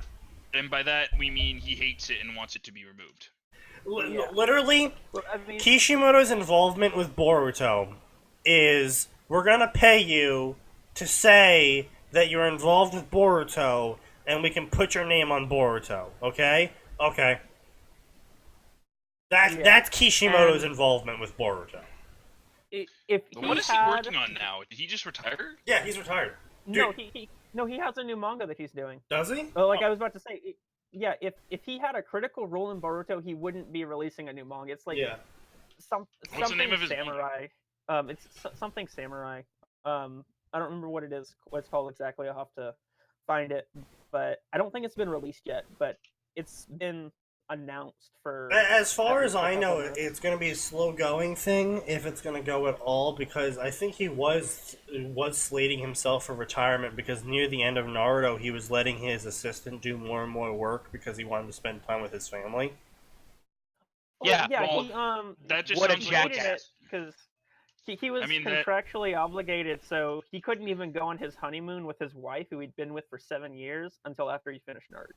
And by that, we mean he hates it and wants it to be removed. Yeah. Literally, I mean, Kishimoto's involvement with Boruto is we're gonna pay you to say that you're involved with Boruto and we can put your name on Boruto, okay? Okay. That's Kishimoto's involvement with Boruto. if he What is he had, working on now? Did he just retire? Yeah, he's retired. No, he has a new manga that he's doing. Does he? Like I was about to say, yeah, if he had a critical role in Boruto, he wouldn't be releasing a new manga. It's like What's the something name of his samurai. It's something samurai. I don't remember what it is. What it's called exactly. I'll have to find it. But I don't think it's been released yet. But it's been announced for. As far as I a know, couple months. it's going to be a slow-going thing, if it's going to go at all, because I think he was slating himself for retirement, because near the end of Naruto, he was letting his assistant do more and more work because he wanted to spend time with his family. Yeah, well, that just what a sounds like jackass. Because he was I mean, that- contractually obligated, so he couldn't even go on his honeymoon with his wife, who he'd been with for 7 years, until after he finished Naruto.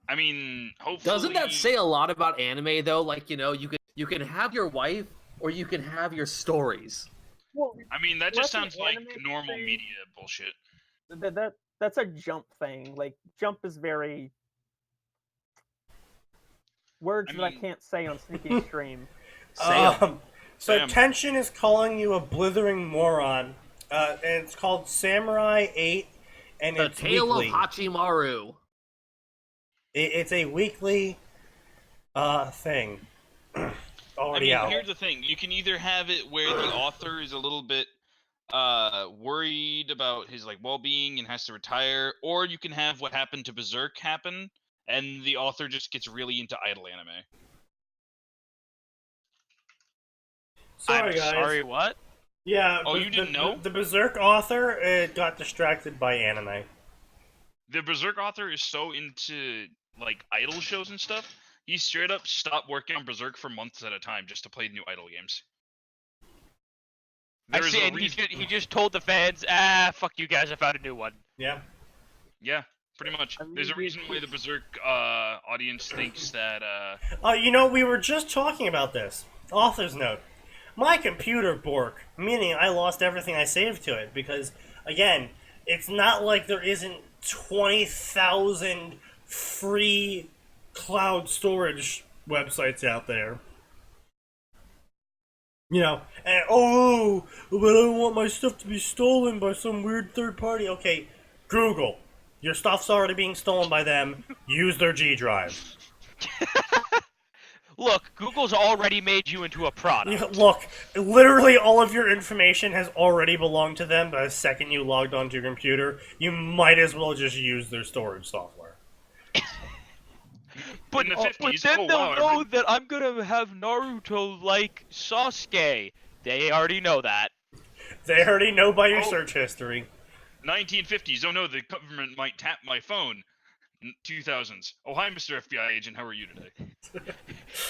I mean, hopefully... Doesn't that say a lot about anime though? Like, you know, you can have your wife or you can have your stories. Well, I mean, that just Wasn't sounds like anime normal thing- media bullshit. that's a Jump thing. Like Jump is very words I that I mean- can't say on Sneaky Stream. So Sam. Tension is calling you a blithering moron, and it's called Samurai 8, and The it's Tale weekly. of Hachimaru. It's a weekly thing. I Already mean, out. here's the thing. You can either have it where the author is a little bit worried about his like well-being and has to retire, or you can have what happened to Berserk happen, and the author just gets really into idol anime. Sorry, I'm guys. sorry, what? Yeah. Oh, you didn't know? The Berserk author got distracted by anime. The Berserk author is so into like idol shows and stuff. He straight up stopped working on Berserk for months at a time just to play new idol games. I There is see, a and reason. he just told the fans, fuck you guys, I found a new one. Yeah. Yeah, pretty much. I mean, There's a reason why the Berserk audience thinks that. You know, we were just talking about this. Author's note. My computer bork, meaning I lost everything I saved to it, because, again, it's not like there isn't 20,000 free cloud storage websites out there. You know, and, oh, but I don't want my stuff to be stolen by some weird third party. Okay, Google. Your stuff's already being stolen by them. Use their G drive. Look, Google's already made you into a product. Yeah, look, literally all of your information has already belonged to them the second you logged onto your computer. You might as well just use their storage software. But, In the but 50s, then oh, they'll wow, know that I'm gonna have Naruto like Sasuke. They already know that. They already know by your Oh. search history. 1950s. Oh no, the government might tap my phone. 2000s. Oh hi, Mr. FBI agent. How are you today?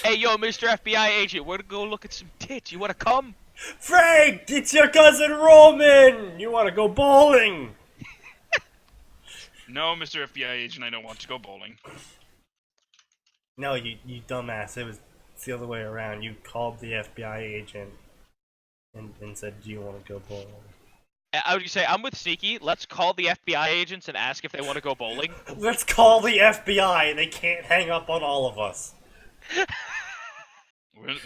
Hey, yo, Mr. FBI agent, we're gonna go look at some tits. You wanna come? Frank, it's your cousin Roman! You want to go bowling? No, Mr. FBI agent. I don't want to go bowling. No, you dumbass. It's the other way around. You called the FBI agent and said, do you want to go bowling? I would say, I'm with Sneaky. Let's call the FBI agents and ask if they want to go bowling. Let's call the FBI. They can't hang up on all of us.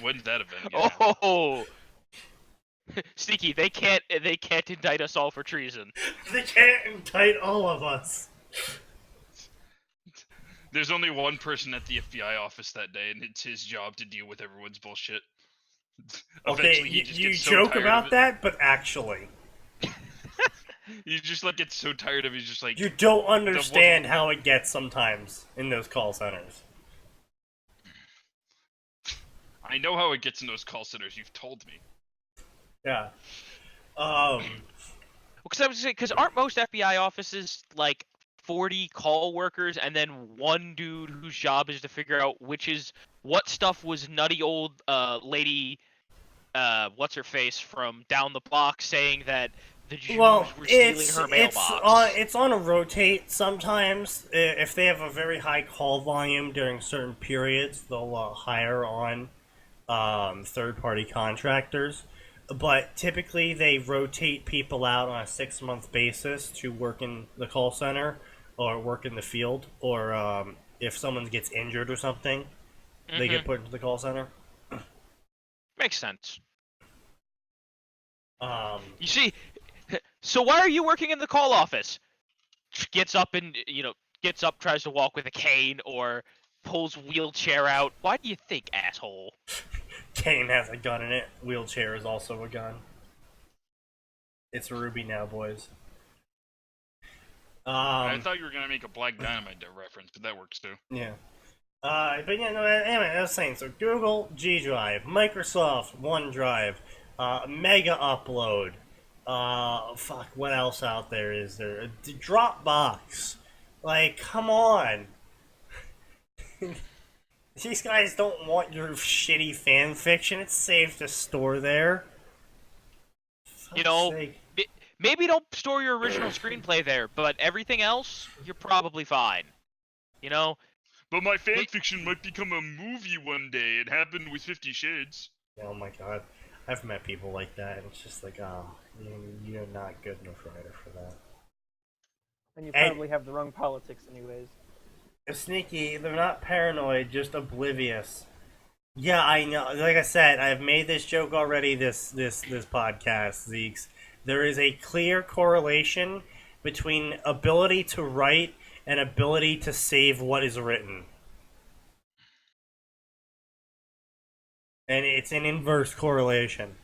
When's that event? Gonna happen? Oh, Sneaky, they can't indict us all for treason. They can't indict all of us. There's only one person at the FBI office that day, and it's his job to deal with everyone's bullshit. Okay, Eventually, he just you gets so joke tired about of it. that, but actually, He just like gets so tired of it. He's just like, you don't understand how it gets sometimes in those call centers. I know how it gets in those call centers. You've told me. Yeah. Because I was saying, because aren't most FBI offices like 40 call workers and then one dude whose job is to figure out what stuff was nutty old lady, what's her face from down the block saying that the Jews were stealing her mailbox. It's on a rotate sometimes. If they have a very high call volume during certain periods, they'll hire on third-party contractors. But typically, they rotate people out on a 6-month basis to work in the call center or work in the field, or if someone gets injured or something, they get put into the call center. Makes sense. You see, so why are you working in the call office? Gets up, tries to walk with a cane, or pulls wheelchair out. Why do you think, asshole? Cane has a gun in it. Wheelchair is also a gun. It's Ruby now, boys. I thought you were gonna make a Black Dynamite reference, but that works too. Yeah. But yeah, no, anyway, I was saying, so Google G Drive, Microsoft OneDrive, Mega Upload, what else out there is there? Dropbox. Like, come on. These guys don't want your shitty fan fiction. It's safe to store there. Maybe don't store your original screenplay there, but everything else, you're probably fine. But my fan fiction might become a movie one day. It happened with 50 Shades. Oh my god. I've met people like that, and it's just like, you're not good enough writer for that. And you probably have the wrong politics anyways. Sneaky, they're not paranoid, just oblivious. Yeah, I know. Like I said, I've made this joke already this podcast, Zeeks. There is a clear correlation between ability to write and ability to save what is written. And it's an inverse correlation.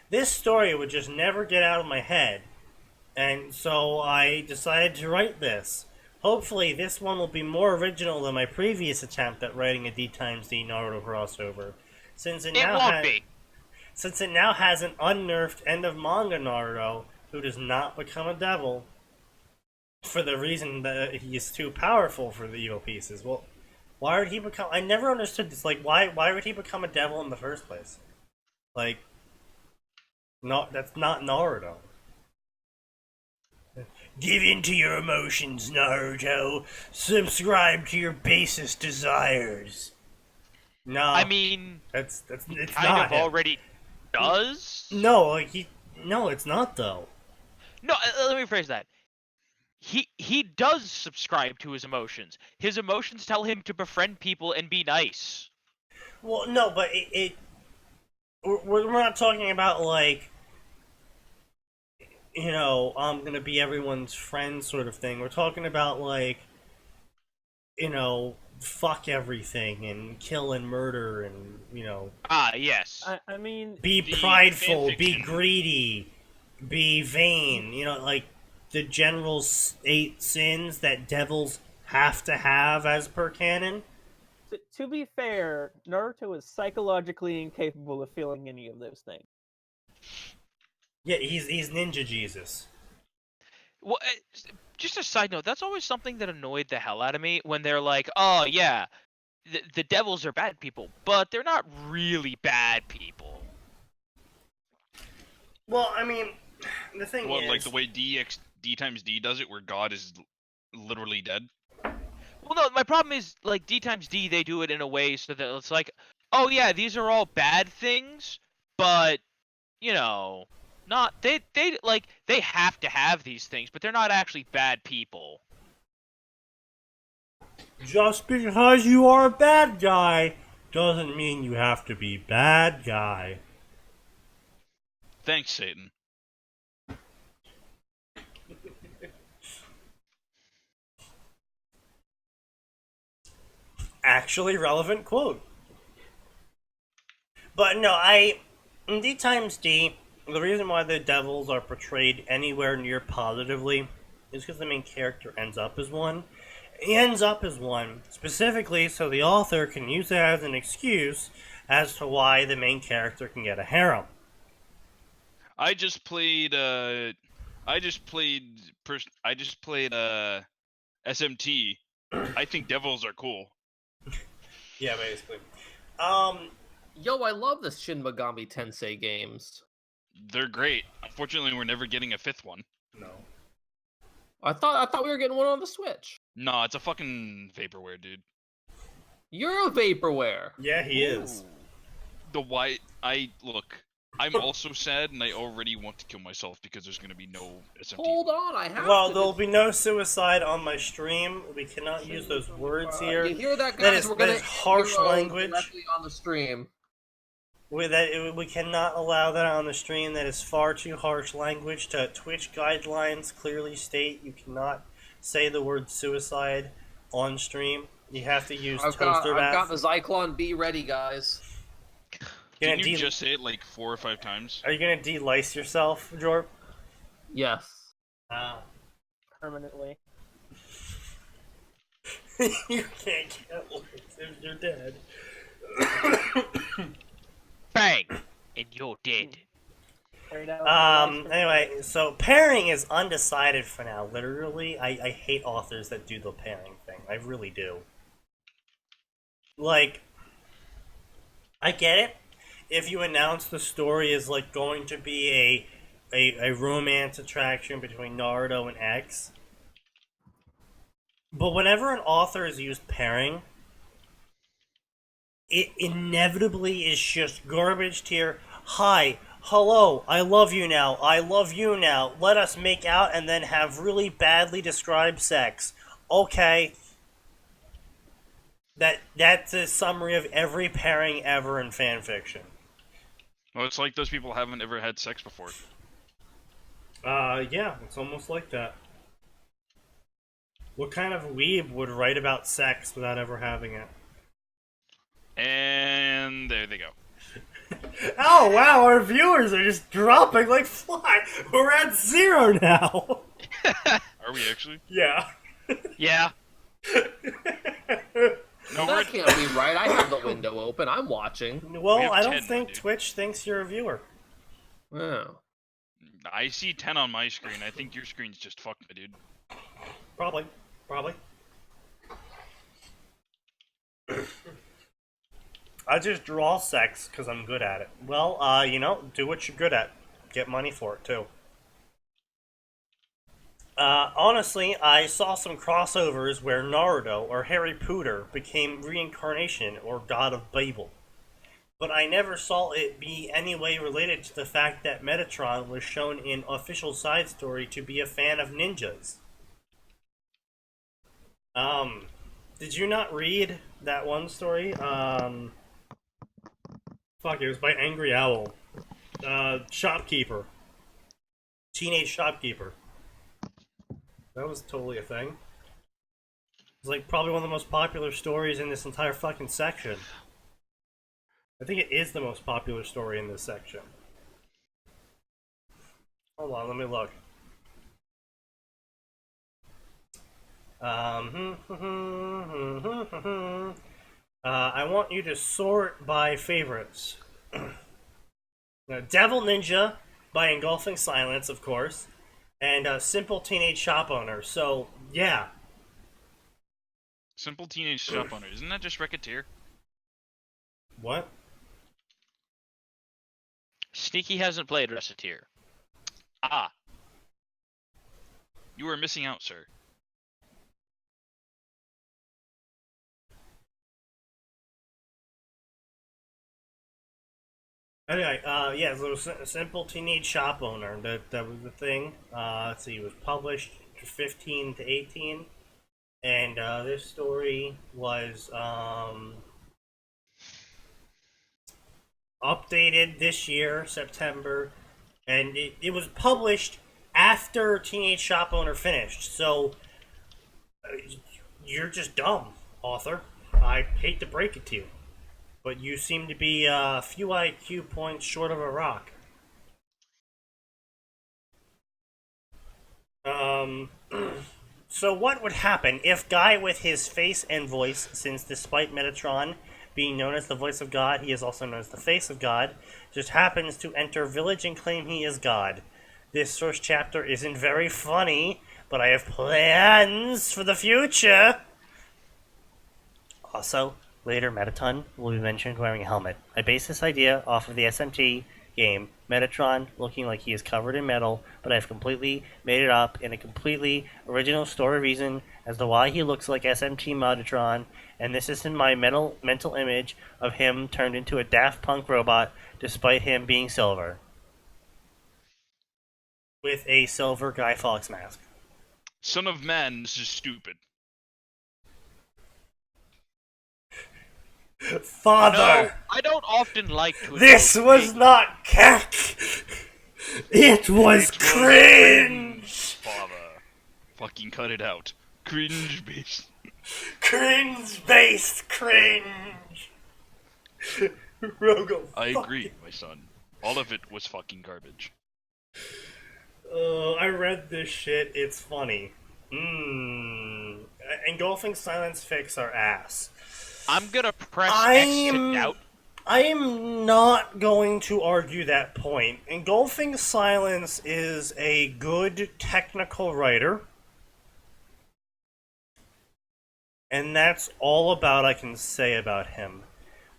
This story would just never get out of my head. And so I decided to write this. Hopefully this one will be more original than my previous attempt at writing a D times D Naruto crossover. Since it now has an unnerfed end of manga Naruto who does not become a devil for the reason that he is too powerful for the evil pieces. Well, why would he become... I never understood this. Like, why would he become a devil in the first place? Like, no, that's not Naruto. Give in to your emotions, Naruto. Subscribe to your basest desires. No, I mean, it's kind of him. already does. No, it's not though. No, let me rephrase that. He does subscribe to his emotions. His emotions tell him to befriend people and be nice. Well, no, but we're not talking about like, I'm gonna be everyone's friend sort of thing. We're talking about like, fuck everything and kill and murder and Ah, yes. I mean, be prideful, be greedy, be vain. Like the general 8 sins that devils have to have as per canon. To be fair, Naruto is psychologically incapable of feeling any of those things. Yeah, he's Ninja Jesus. Well, just a side note, that's always something that annoyed the hell out of me when they're like, oh yeah, the devils are bad people, but they're not really bad people. Well, I mean, the thing is... like the way D times D does it, where God is literally dead? Well, no, my problem is, like, D times D, they do it in a way so that it's like, oh yeah, these are all bad things, but, not, they have to have these things, but they're not actually bad people. Just because you are a bad guy doesn't mean you have to be bad guy. Thanks, Satan. Actually relevant quote. But no, in D times D, the reason why the devils are portrayed anywhere near positively is because the main character ends up as one. He ends up as one specifically so the author can use it as an excuse as to why the main character can get a harem. I just played SMT. I think devils are cool. Yeah, basically. Yo, I love the Shin Megami Tensei games. They're great. Unfortunately, we're never getting a 5th one. No. I thought we were getting one on the Switch. No, it's a fucking vaporware, dude. You're a vaporware. Yeah, he is. I'm also sad, and I already want to kill myself because there's going to be no SMT. Hold on, I have Well, to. there'll be no suicide on my stream. We cannot use those words here. You hear that, guys? That We're gonna is harsh heroes language. directly on the stream. We cannot allow that on the stream. That is far too harsh language. To Twitch guidelines clearly state you cannot say the word suicide on stream. You have to use I've toaster bath. got the Zyklon B ready, guys. Didn't you just say it like 4 or 5 times? Are you gonna de-lice yourself, Jorp? Yes. Permanently. You can't get lice if you're dead. Bang! And you're dead. Anyway, so pairing is undecided for now. Literally, I hate authors that do the pairing thing. I really do. Like, I get it. If you announce the story is like going to be a romance attraction between Naruto and X, but whenever an author has used pairing, it inevitably is just garbage tier. Hi, hello, I love you now, I love you now, let us make out and then have really badly described sex. Okay. That's a summary of every pairing ever in fanfiction. Well, it's like those people haven't ever had sex before. Yeah, it's almost like that. What kind of weeb would write about sex without ever having it? And there they go. Oh wow, our viewers are just dropping like fly. We're at 0 now. Are we actually? Yeah. Yeah. No, That can't be right. I have the window open. I'm watching. We Well, have I don't 10, think dude. Twitch thinks you're a viewer. Oh. I see 10 on my screen. I think your screen's just fucked, my dude. Probably. I just draw sex because I'm good at it. Well, do what you're good at. Get money for it, too. Honestly, I saw some crossovers where Naruto or Harry Potter became reincarnation or God of Babel. But I never saw it be any way related to the fact that Metatron was shown in official side story to be a fan of ninjas. Did you not read that one story? Fuck, it was by Angry Owl. Shopkeeper. Teenage Shopkeeper. That was totally a thing. It's like probably one of the most popular stories in this entire fucking section. I think it is the most popular story in this section. Hold on, let me look. I want you to sort by favorites. Now, Devil Ninja by Engulfing Silence, of course, and Simple Teenage Shop Owner. So, yeah. Simple Teenage Shop Owner. Isn't that just Racketeer? What? Sneaky hasn't played Reciteer. Ah. You are missing out, sir. Anyway, yeah, so Simple Teenage Shop Owner. That was the thing. Let's see, it was published 15 to 18. And this story was updated this year, September, and it was published after Teenage Shop Owner finished. So you're just dumb, author. I hate to break it to you, but you seem to be a few IQ points short of a rock. So what would happen if Guy with his face and voice, since despite Metatron being known as the voice of God, he is also known as the face of God, just happens to enter village and claim he is God? This first chapter isn't very funny, but I have plans for the future. Also, later Metatron will be mentioned wearing a helmet. I base this idea off of the SMT game, Metatron looking like he is covered in metal, but I've completely made it up in a completely original story reason as to why he looks like SMT Metatron, and this isn't my mental image of him turned into a Daft Punk robot despite him being silver. With a silver Guy Fawkes mask. Son of man, this is stupid. Father! No, I don't often like to. This was not cack! It was cringe! Father. Fucking cut it out. Cringe based. Cringe-based cringe! Rogo, I agree, my son. All of it was fucking garbage. I read this shit, it's funny. Engulfing silence fics are ass. I'm gonna press X to doubt. I am not going to argue that point. Engulfing Silence is a good technical writer. And that's all I can say about him.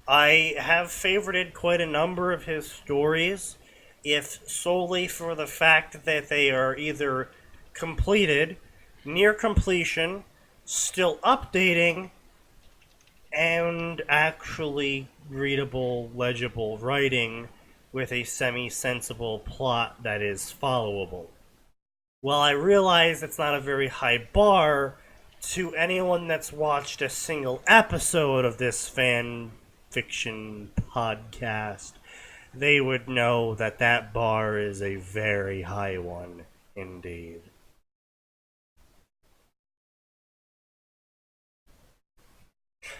I have favorited quite a number of his stories, if solely for the fact that they are either completed, near completion, still updating, and actually readable, legible writing with a semi-sensible plot that is followable. While I realize it's not a very high bar, to anyone that's watched a single episode of this fan fiction podcast, they would know that that bar is a very high one indeed.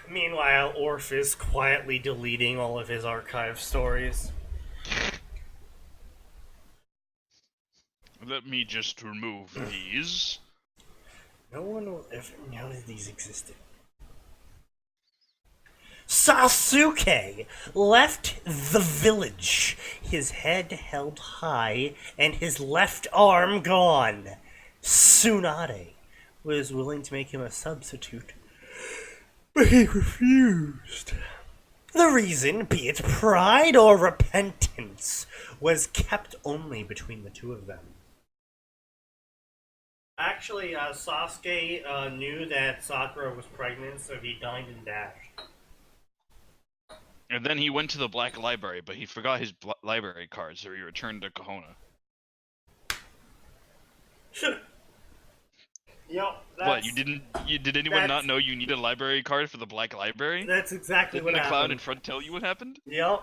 Meanwhile, Orf is quietly deleting all of his archive stories. Let me just remove these. No one will ever know that these existed. Sasuke left the village, his head held high and his left arm gone. Tsunade was willing to make him a substitute, but he refused. The reason, be it pride or repentance, was kept only between the two of them. Actually, Sasuke knew that Sakura was pregnant, so he dined and dashed. And then he went to the Black Library, but he forgot his library card, so he returned to Kahona. Yep. What, did anyone not know you need a library card for the Black Library? That's exactly what Didn't the happened. clown in front tell you what happened? Yep.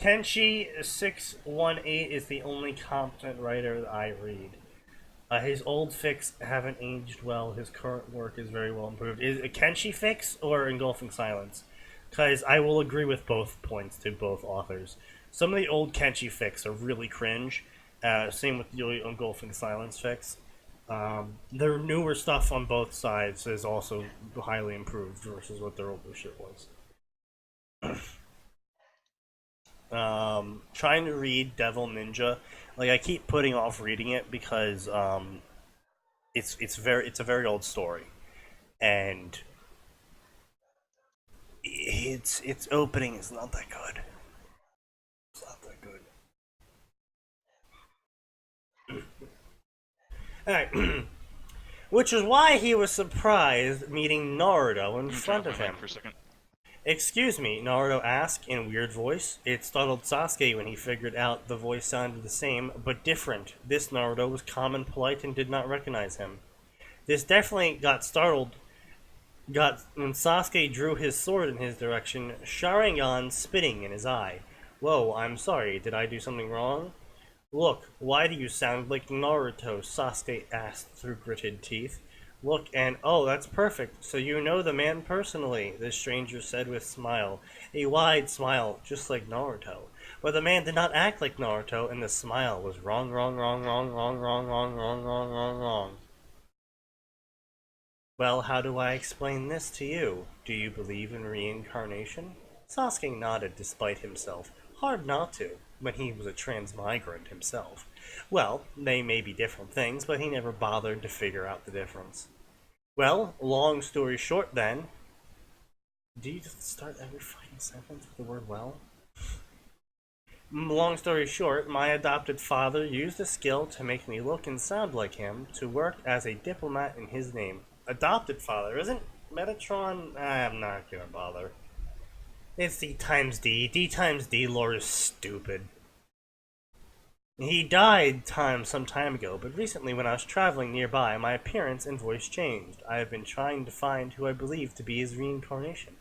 Kenshi 618 is the only competent writer that I read. His old fics haven't aged well. His current work is very well improved. Is it Kenshi fics or Engulfing Silence? Because I will agree with both points to both authors. Some of the old Kenshi fics are really cringe. Same with the Engulfing Silence fics. Their newer stuff on both sides is also highly improved versus what their older shit was. Trying to read Devil Ninja, like I keep putting off reading it because it's a very old story, and its opening is not that good. It's not that good. Alright. Which is why he was surprised meeting Naruto in front of him. For a second. Excuse me, Naruto asked in weird voice. It startled Sasuke when he figured out the voice sounded the same, but different. This Naruto was calm and polite and did not recognize him. This definitely got when Sasuke drew his sword in his direction, Sharingan spitting in his eye. Whoa, I'm sorry, did I do something wrong? Look, why do you sound like Naruto? Sasuke asked through gritted teeth. Look, and oh, that's perfect. So you know the man personally, the stranger said with smile. A wide smile, just like Naruto. But the man did not act like Naruto, and the smile was wrong, wrong, wrong, wrong, wrong, wrong, wrong, wrong, wrong, wrong, wrong. Well, how do I explain this to you? Do you believe in reincarnation? Sasuke nodded despite himself. Hard not to, when he was a transmigrant himself. Well, they may be different things, but he never bothered to figure out the difference. Well, long story short then... Do you just start every fucking sentence with the word well? Long story short, my adopted father used a skill to make me look and sound like him to work as a diplomat in his name. Adopted father, isn't Metatron? I'm not gonna bother. It's D times D. D times D lore is stupid. He died some time ago, but recently when I was traveling nearby, my appearance and voice changed. I have been trying to find who I believe to be his reincarnation.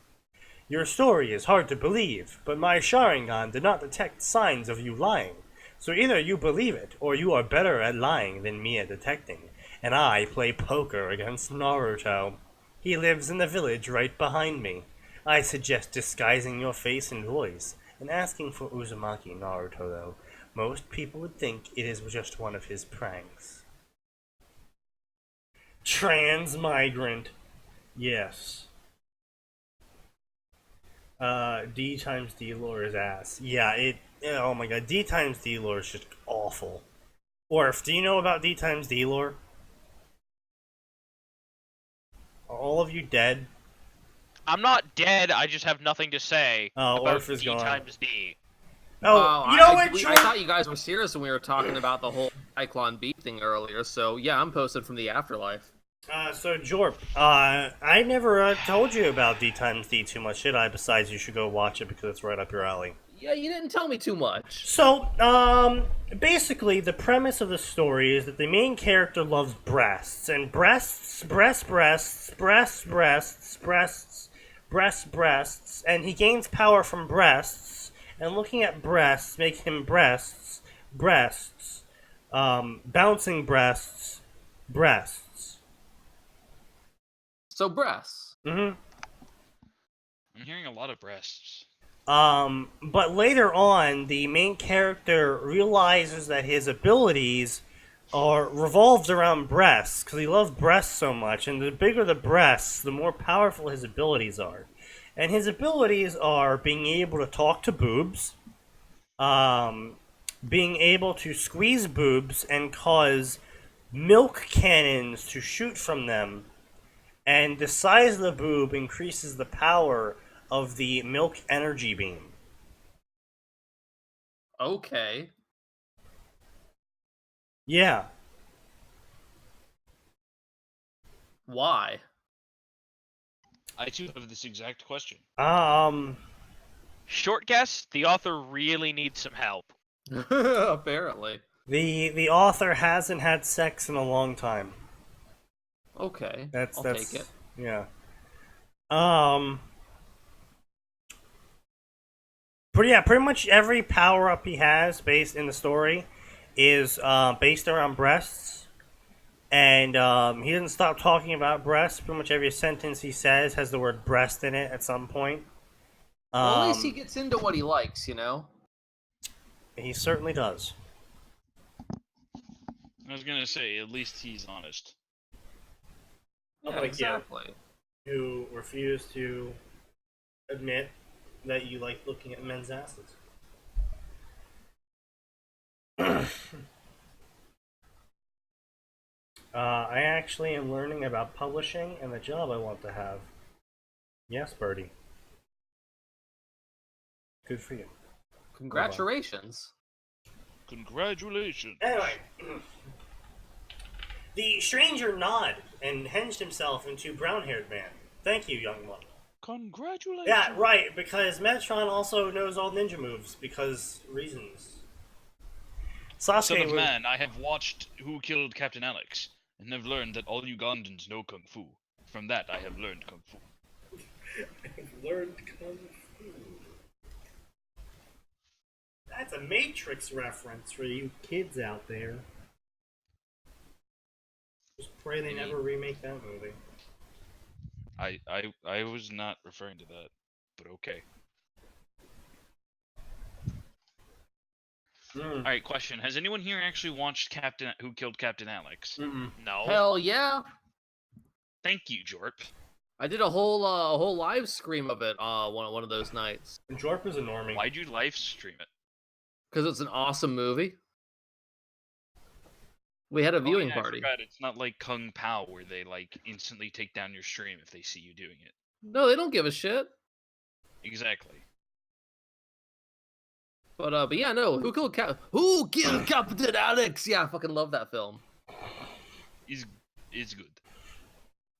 Your story is hard to believe, but my Sharingan did not detect signs of you lying. So either you believe it, or you are better at lying than me at detecting. And I play poker against Naruto. He lives in the village right behind me. I suggest disguising your face and voice, and asking for Uzumaki Naruto though. Most people would think it is just one of his pranks. Transmigrant. Yes. D times D lore is ass. Yeah, oh my god, D times D lore is just awful. Orf, do you know about D times D lore? Are all of you dead? I'm not dead. I just have nothing to say. Oh, about Orf is D gone. times D. Oh, you know what, I thought you guys were serious when we were talking about the whole Cyclone Beat thing earlier, so yeah, I'm posted from the afterlife. So Jorp, I never told you about D times D too much, did I? Besides, you should go watch it because it's right up your alley. Yeah, you didn't tell me too much. So, basically, the premise of the story is that the main character loves breasts, and breasts, and he gains power from breasts, and looking at breasts make him breasts, bouncing breasts. So breasts. Mm-hmm. I'm hearing a lot of breasts. But later on, the main character realizes that his abilities are revolved around breasts, because he loves breasts so much, and the bigger the breasts, the more powerful his abilities are. And his abilities are being able to talk to boobs, being able to squeeze boobs and cause milk cannons to shoot from them, and the size of the boob increases the power of the milk energy beam. Okay. Yeah. Why? I too have this exact question. Short guess, the author really needs some help. Apparently. The author hasn't had sex in a long time. Okay. I'll take it. Yeah. Pretty much every power up he has based in the story is based around breasts, and he doesn't stop talking about breasts. Pretty much every sentence he says has the word breast in it at some point. Well, at least he gets into what he likes, you know? He certainly does. I was gonna say, at least he's honest. Yeah, Yeah, exactly. Who refuse to admit that you like looking at men's asses. I actually am learning about publishing and the job I want to have. Yes, Birdie. Good for you. Congratulations. Congratulations. Anyway, the stranger nodded and hinged himself into brown-haired man. Thank you, young one. Congratulations. Yeah, right, because Metatron also knows all ninja moves, because reasons. Son Sasuke of was... man, I have watched Who Killed Captain Alex. and have learned that all Ugandans know Kung Fu. From that, I have learned Kung Fu. I've learned Kung Fu. That's a Matrix reference for you kids out there. Just pray they never remake that movie. I was not referring to that, but okay. Alright, question. Has anyone here actually watched Who Killed Captain Alex? No. Hell yeah! Thank you, Jorp. I did a whole live stream of it one of those nights. And Jorp is a normie. Why'd you live stream it? Because it's an awesome movie. We had a viewing party. I forgot. It's not like Kung Pao where they like instantly take down your stream if they see you doing it. No, they don't give a shit. Exactly. But yeah, no. Who killed Captain Alex? Yeah, I fucking love that film. Is good.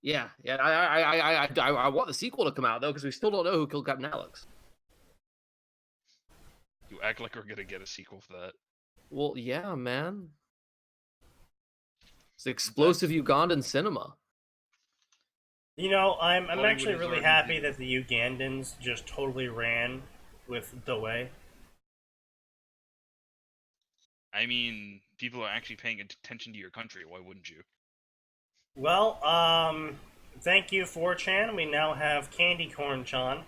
Yeah. I want the sequel to come out though, because we still don't know who killed Captain Alex. You act like we're gonna get a sequel for that. Well, yeah, man. It's explosive Ugandan cinema. You know, I'm Hollywood actually is really already happy doing that the Ugandans just totally ran with the way. I mean, people are actually paying attention to your country. Why wouldn't you? Well, thank you, 4chan. We now have Candy Corn Chan.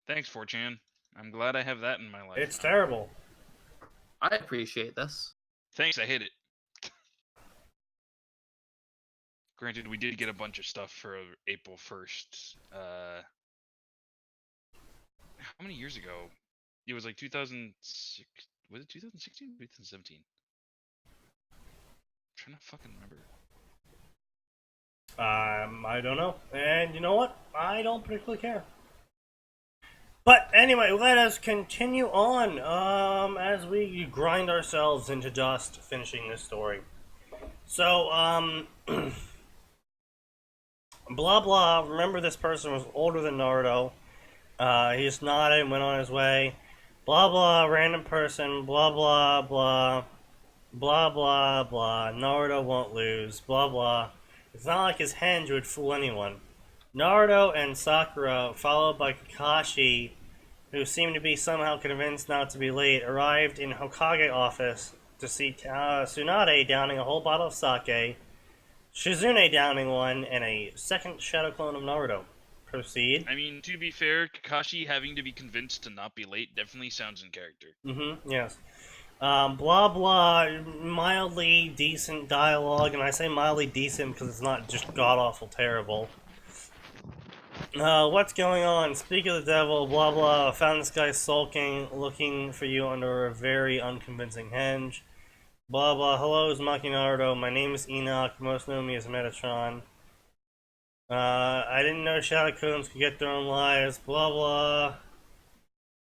Thanks, 4chan. I'm glad I have that in my life. It's now. terrible. I appreciate this. Thanks, I hit it. Granted, we did get a bunch of stuff for April 1st. How many years ago? It was like 2006. Was it 2016 or 2017? I'm trying to fucking remember. I don't know. And you know what? I don't particularly care. But anyway, let us continue on as we grind ourselves into dust finishing this story. So, blah blah, remember this person was older than Naruto. He just nodded and went on his way. Blah blah, random person, blah blah blah. Blah blah blah, Naruto won't lose, blah blah. It's not like his henge would fool anyone. Naruto and Sakura, followed by Kakashi, who seemed to be somehow convinced not to be late, arrived in Hokage office to see Tsunade downing a whole bottle of sake, Shizune downing one, and a second shadow clone of Naruto. Proceed. I mean, to be fair, Kakashi having to be convinced to not be late definitely sounds in character. Yes. Blah blah, mildly decent dialogue, and I say mildly decent because it's not just god-awful terrible. What's going on? Speak of the devil, blah blah, I found this guy sulking, looking for you under a very unconvincing henge. Blah blah, hello, Uzumaki Naruto, my name is Enoch, most know me as Metatron. I didn't know Shadow Clones could get their own lives, blah blah.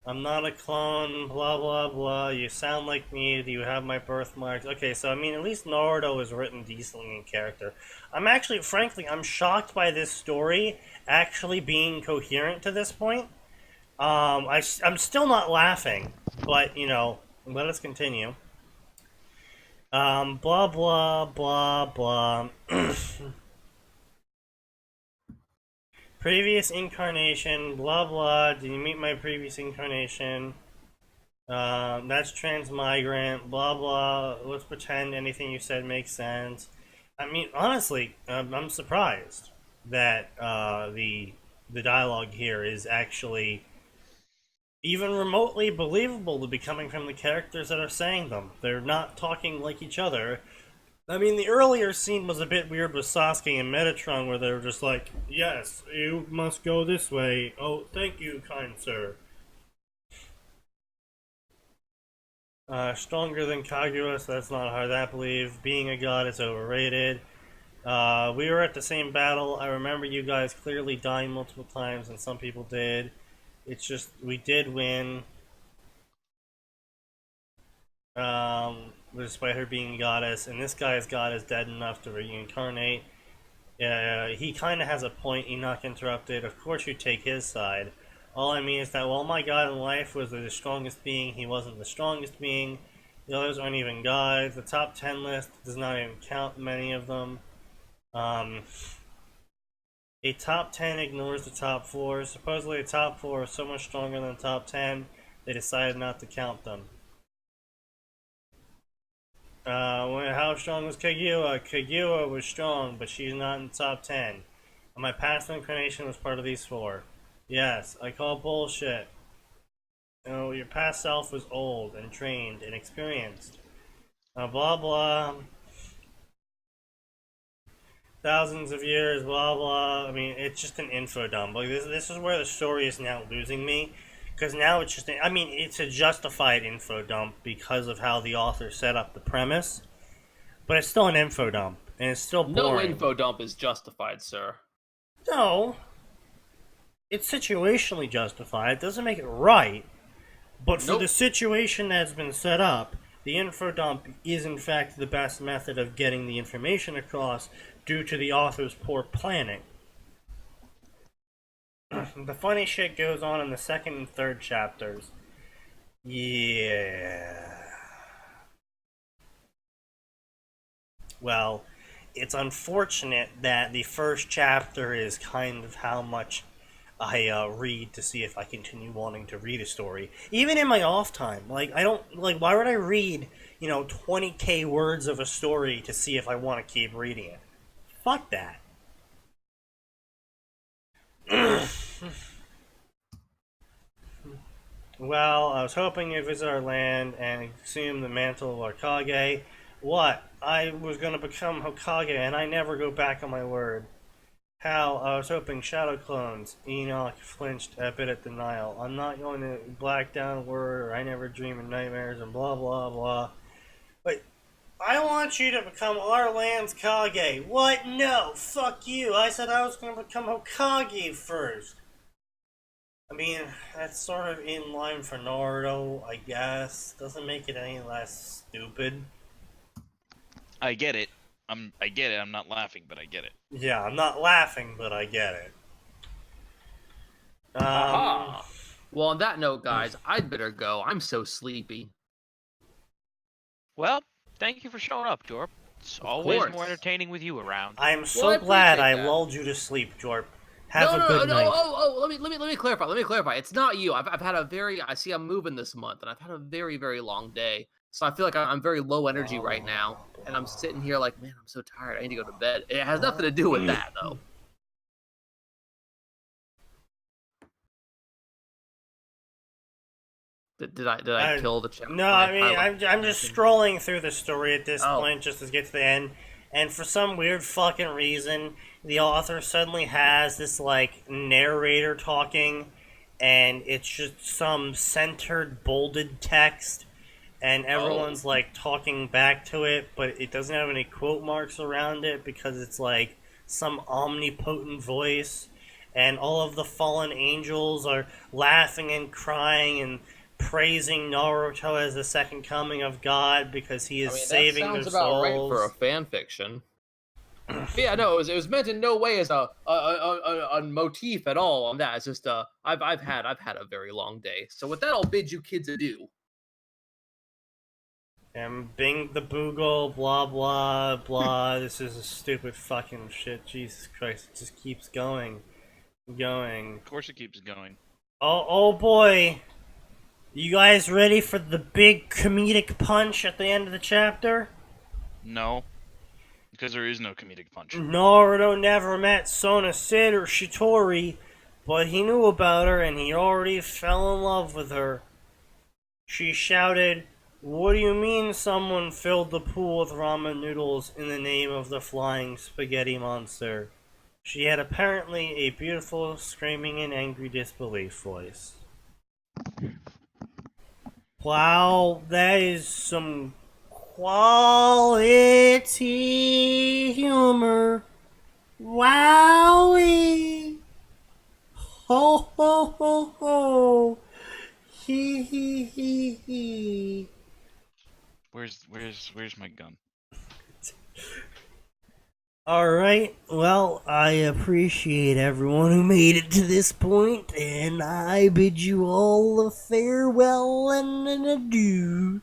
I'm not a clone, blah blah blah, you sound like me, do you have my birthmarks? Okay, so I mean, at least Naruto is written decently in character. I'm actually, frankly, I'm shocked by this story actually being coherent to this point. I'm still not laughing, but, you know, let us continue. Blah blah blah blah. Previous incarnation, blah blah, did you meet my previous incarnation? That's transmigrant, blah blah, let's pretend anything you said makes sense. I mean, honestly, I'm surprised that the dialogue here is actually even remotely believable to be coming from the characters that are saying them. They're not talking like each other. I mean, the earlier scene was a bit weird with Sasuke and Metatron, where they were just like, yes, you must go this way. Oh, thank you, kind sir. Stronger than Kaguya, so that's not hard to believe. Being a god is overrated. We were at the same battle. I remember you guys clearly dying multiple times, and some people did. It's just, we did win. Despite her being a goddess, and this guy's god is dead enough to reincarnate. He kind of has a point. Enoch interrupted. Of course you take his side. All I mean is that while my god in life was the strongest being, he wasn't the strongest being. The others aren't even guides. The top 10 list does not even count many of them. A top 10 ignores the top 4. Supposedly the top 4 are so much stronger than the top 10, they decided not to count them. How strong was Kaguya? Kaguya was strong, but she's not in the top 10. My past incarnation was part of these 4. Yes, I call bullshit. Oh, your past self was old and trained and experienced. Blah blah. Thousands of years, blah blah. I mean, it's just an info dump. Like this is where the story is now losing me, because now it's just. I mean, it's a justified info dump because of how the author set up the premise, but it's still an info dump, and it's still boring. No info dump is justified, sir. No, it's situationally justified. It doesn't make it right, but for the situation that's been set up, the info dump is in fact the best method of getting the information across due to the author's poor planning. The funny shit goes on in the second and third chapters. Yeah. Well, it's unfortunate that the first chapter is kind of how much I read to see if I continue wanting to read a story. Even in my off time. Like, I don't... Like, why would I read, 20k words of a story to see if I want to keep reading it? Fuck that. Well, I was hoping you'd visit our land and assume the mantle of Hokage. What? I was going to become Hokage and I never go back on my word. How? I was hoping shadow clones. Enoch flinched a bit at denial. I'm not going to black down word or I never dream in nightmares and blah blah blah. But I want you to become our land's Kage. What? No, fuck you. I said I was going to become Hokage first. I mean, that's sort of in line for Naruto, I guess. Doesn't make it any less stupid. I get it. I get it. I'm not laughing, but I get it. Yeah, I'm not laughing, but I get it. Well, on that note, guys, I'd better go. I'm so sleepy. Well, thank you for showing up, Jorp. It's always more entertaining with you around. I'm so glad I lulled you to sleep, Jorp. Have a good night. Let me clarify. Let me clarify. It's not you. I've had a very. I see I'm moving this month, and I've had a very, very long day. So I feel like I'm very low energy right now, and I'm sitting here like, man, I'm so tired. I need to go to bed. It has nothing to do with that, though. Did I kill the chat? No, I mean, I'm just scrolling through the story at this point just to get to the end, and for some weird fucking reason, the author suddenly has this, like, narrator talking, and it's just some centered, bolded text, and everyone's, like, talking back to it, but it doesn't have any quote marks around it because it's, like, some omnipotent voice, and all of the fallen angels are laughing and crying and praising Naruto as the second coming of God because he is saving their souls. That sounds about right for a fan fiction. Yeah, no, it was meant in no way as a motif at all on that. It's just I've had a very long day. So with that, I'll bid you kids adieu. And Bing the Boogle, blah blah blah. This is a stupid fucking shit. Jesus Christ, it just keeps going. Of course it keeps going. Oh boy. You guys ready for the big comedic punch at the end of the chapter? No. Because there is no comedic punch. Naruto never met Sona Sid or Shitori, but he knew about her and he already fell in love with her. She shouted, "What do you mean someone filled the pool with ramen noodles in the name of the flying spaghetti monster?" She had apparently a beautiful, screaming and angry disbelief voice. Wow, that is some quality humor. Wowie! Ho ho ho ho! Hee hee hee hee! Where's my gun? Alright, well, I appreciate everyone who made it to this point, and I bid you all a farewell and an adieu.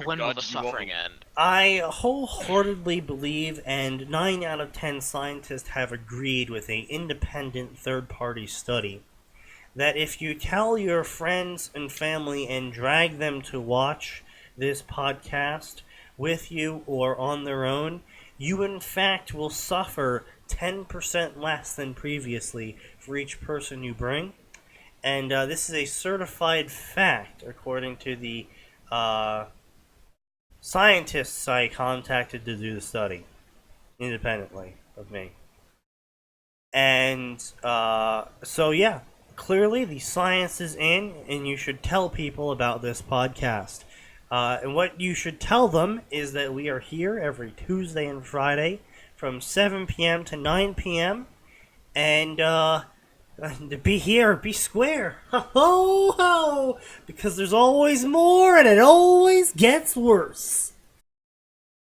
when will God, the you won't- suffering end? I wholeheartedly believe, and 9 out of 10 scientists have agreed with an independent third-party study, that if you tell your friends and family and drag them to watch this podcast with you or on their own, you in fact will suffer 10% less than previously for each person you bring. And this is a certified fact, according to the scientists I contacted to do the study, independently of me. And so, yeah, clearly the science is in, and you should tell people about this podcast. And what you should tell them is that we are here every Tuesday and Friday from 7 p.m. to 9 p.m. And to be here, be square. Ho ho ho! Because there's always more, and it always gets worse.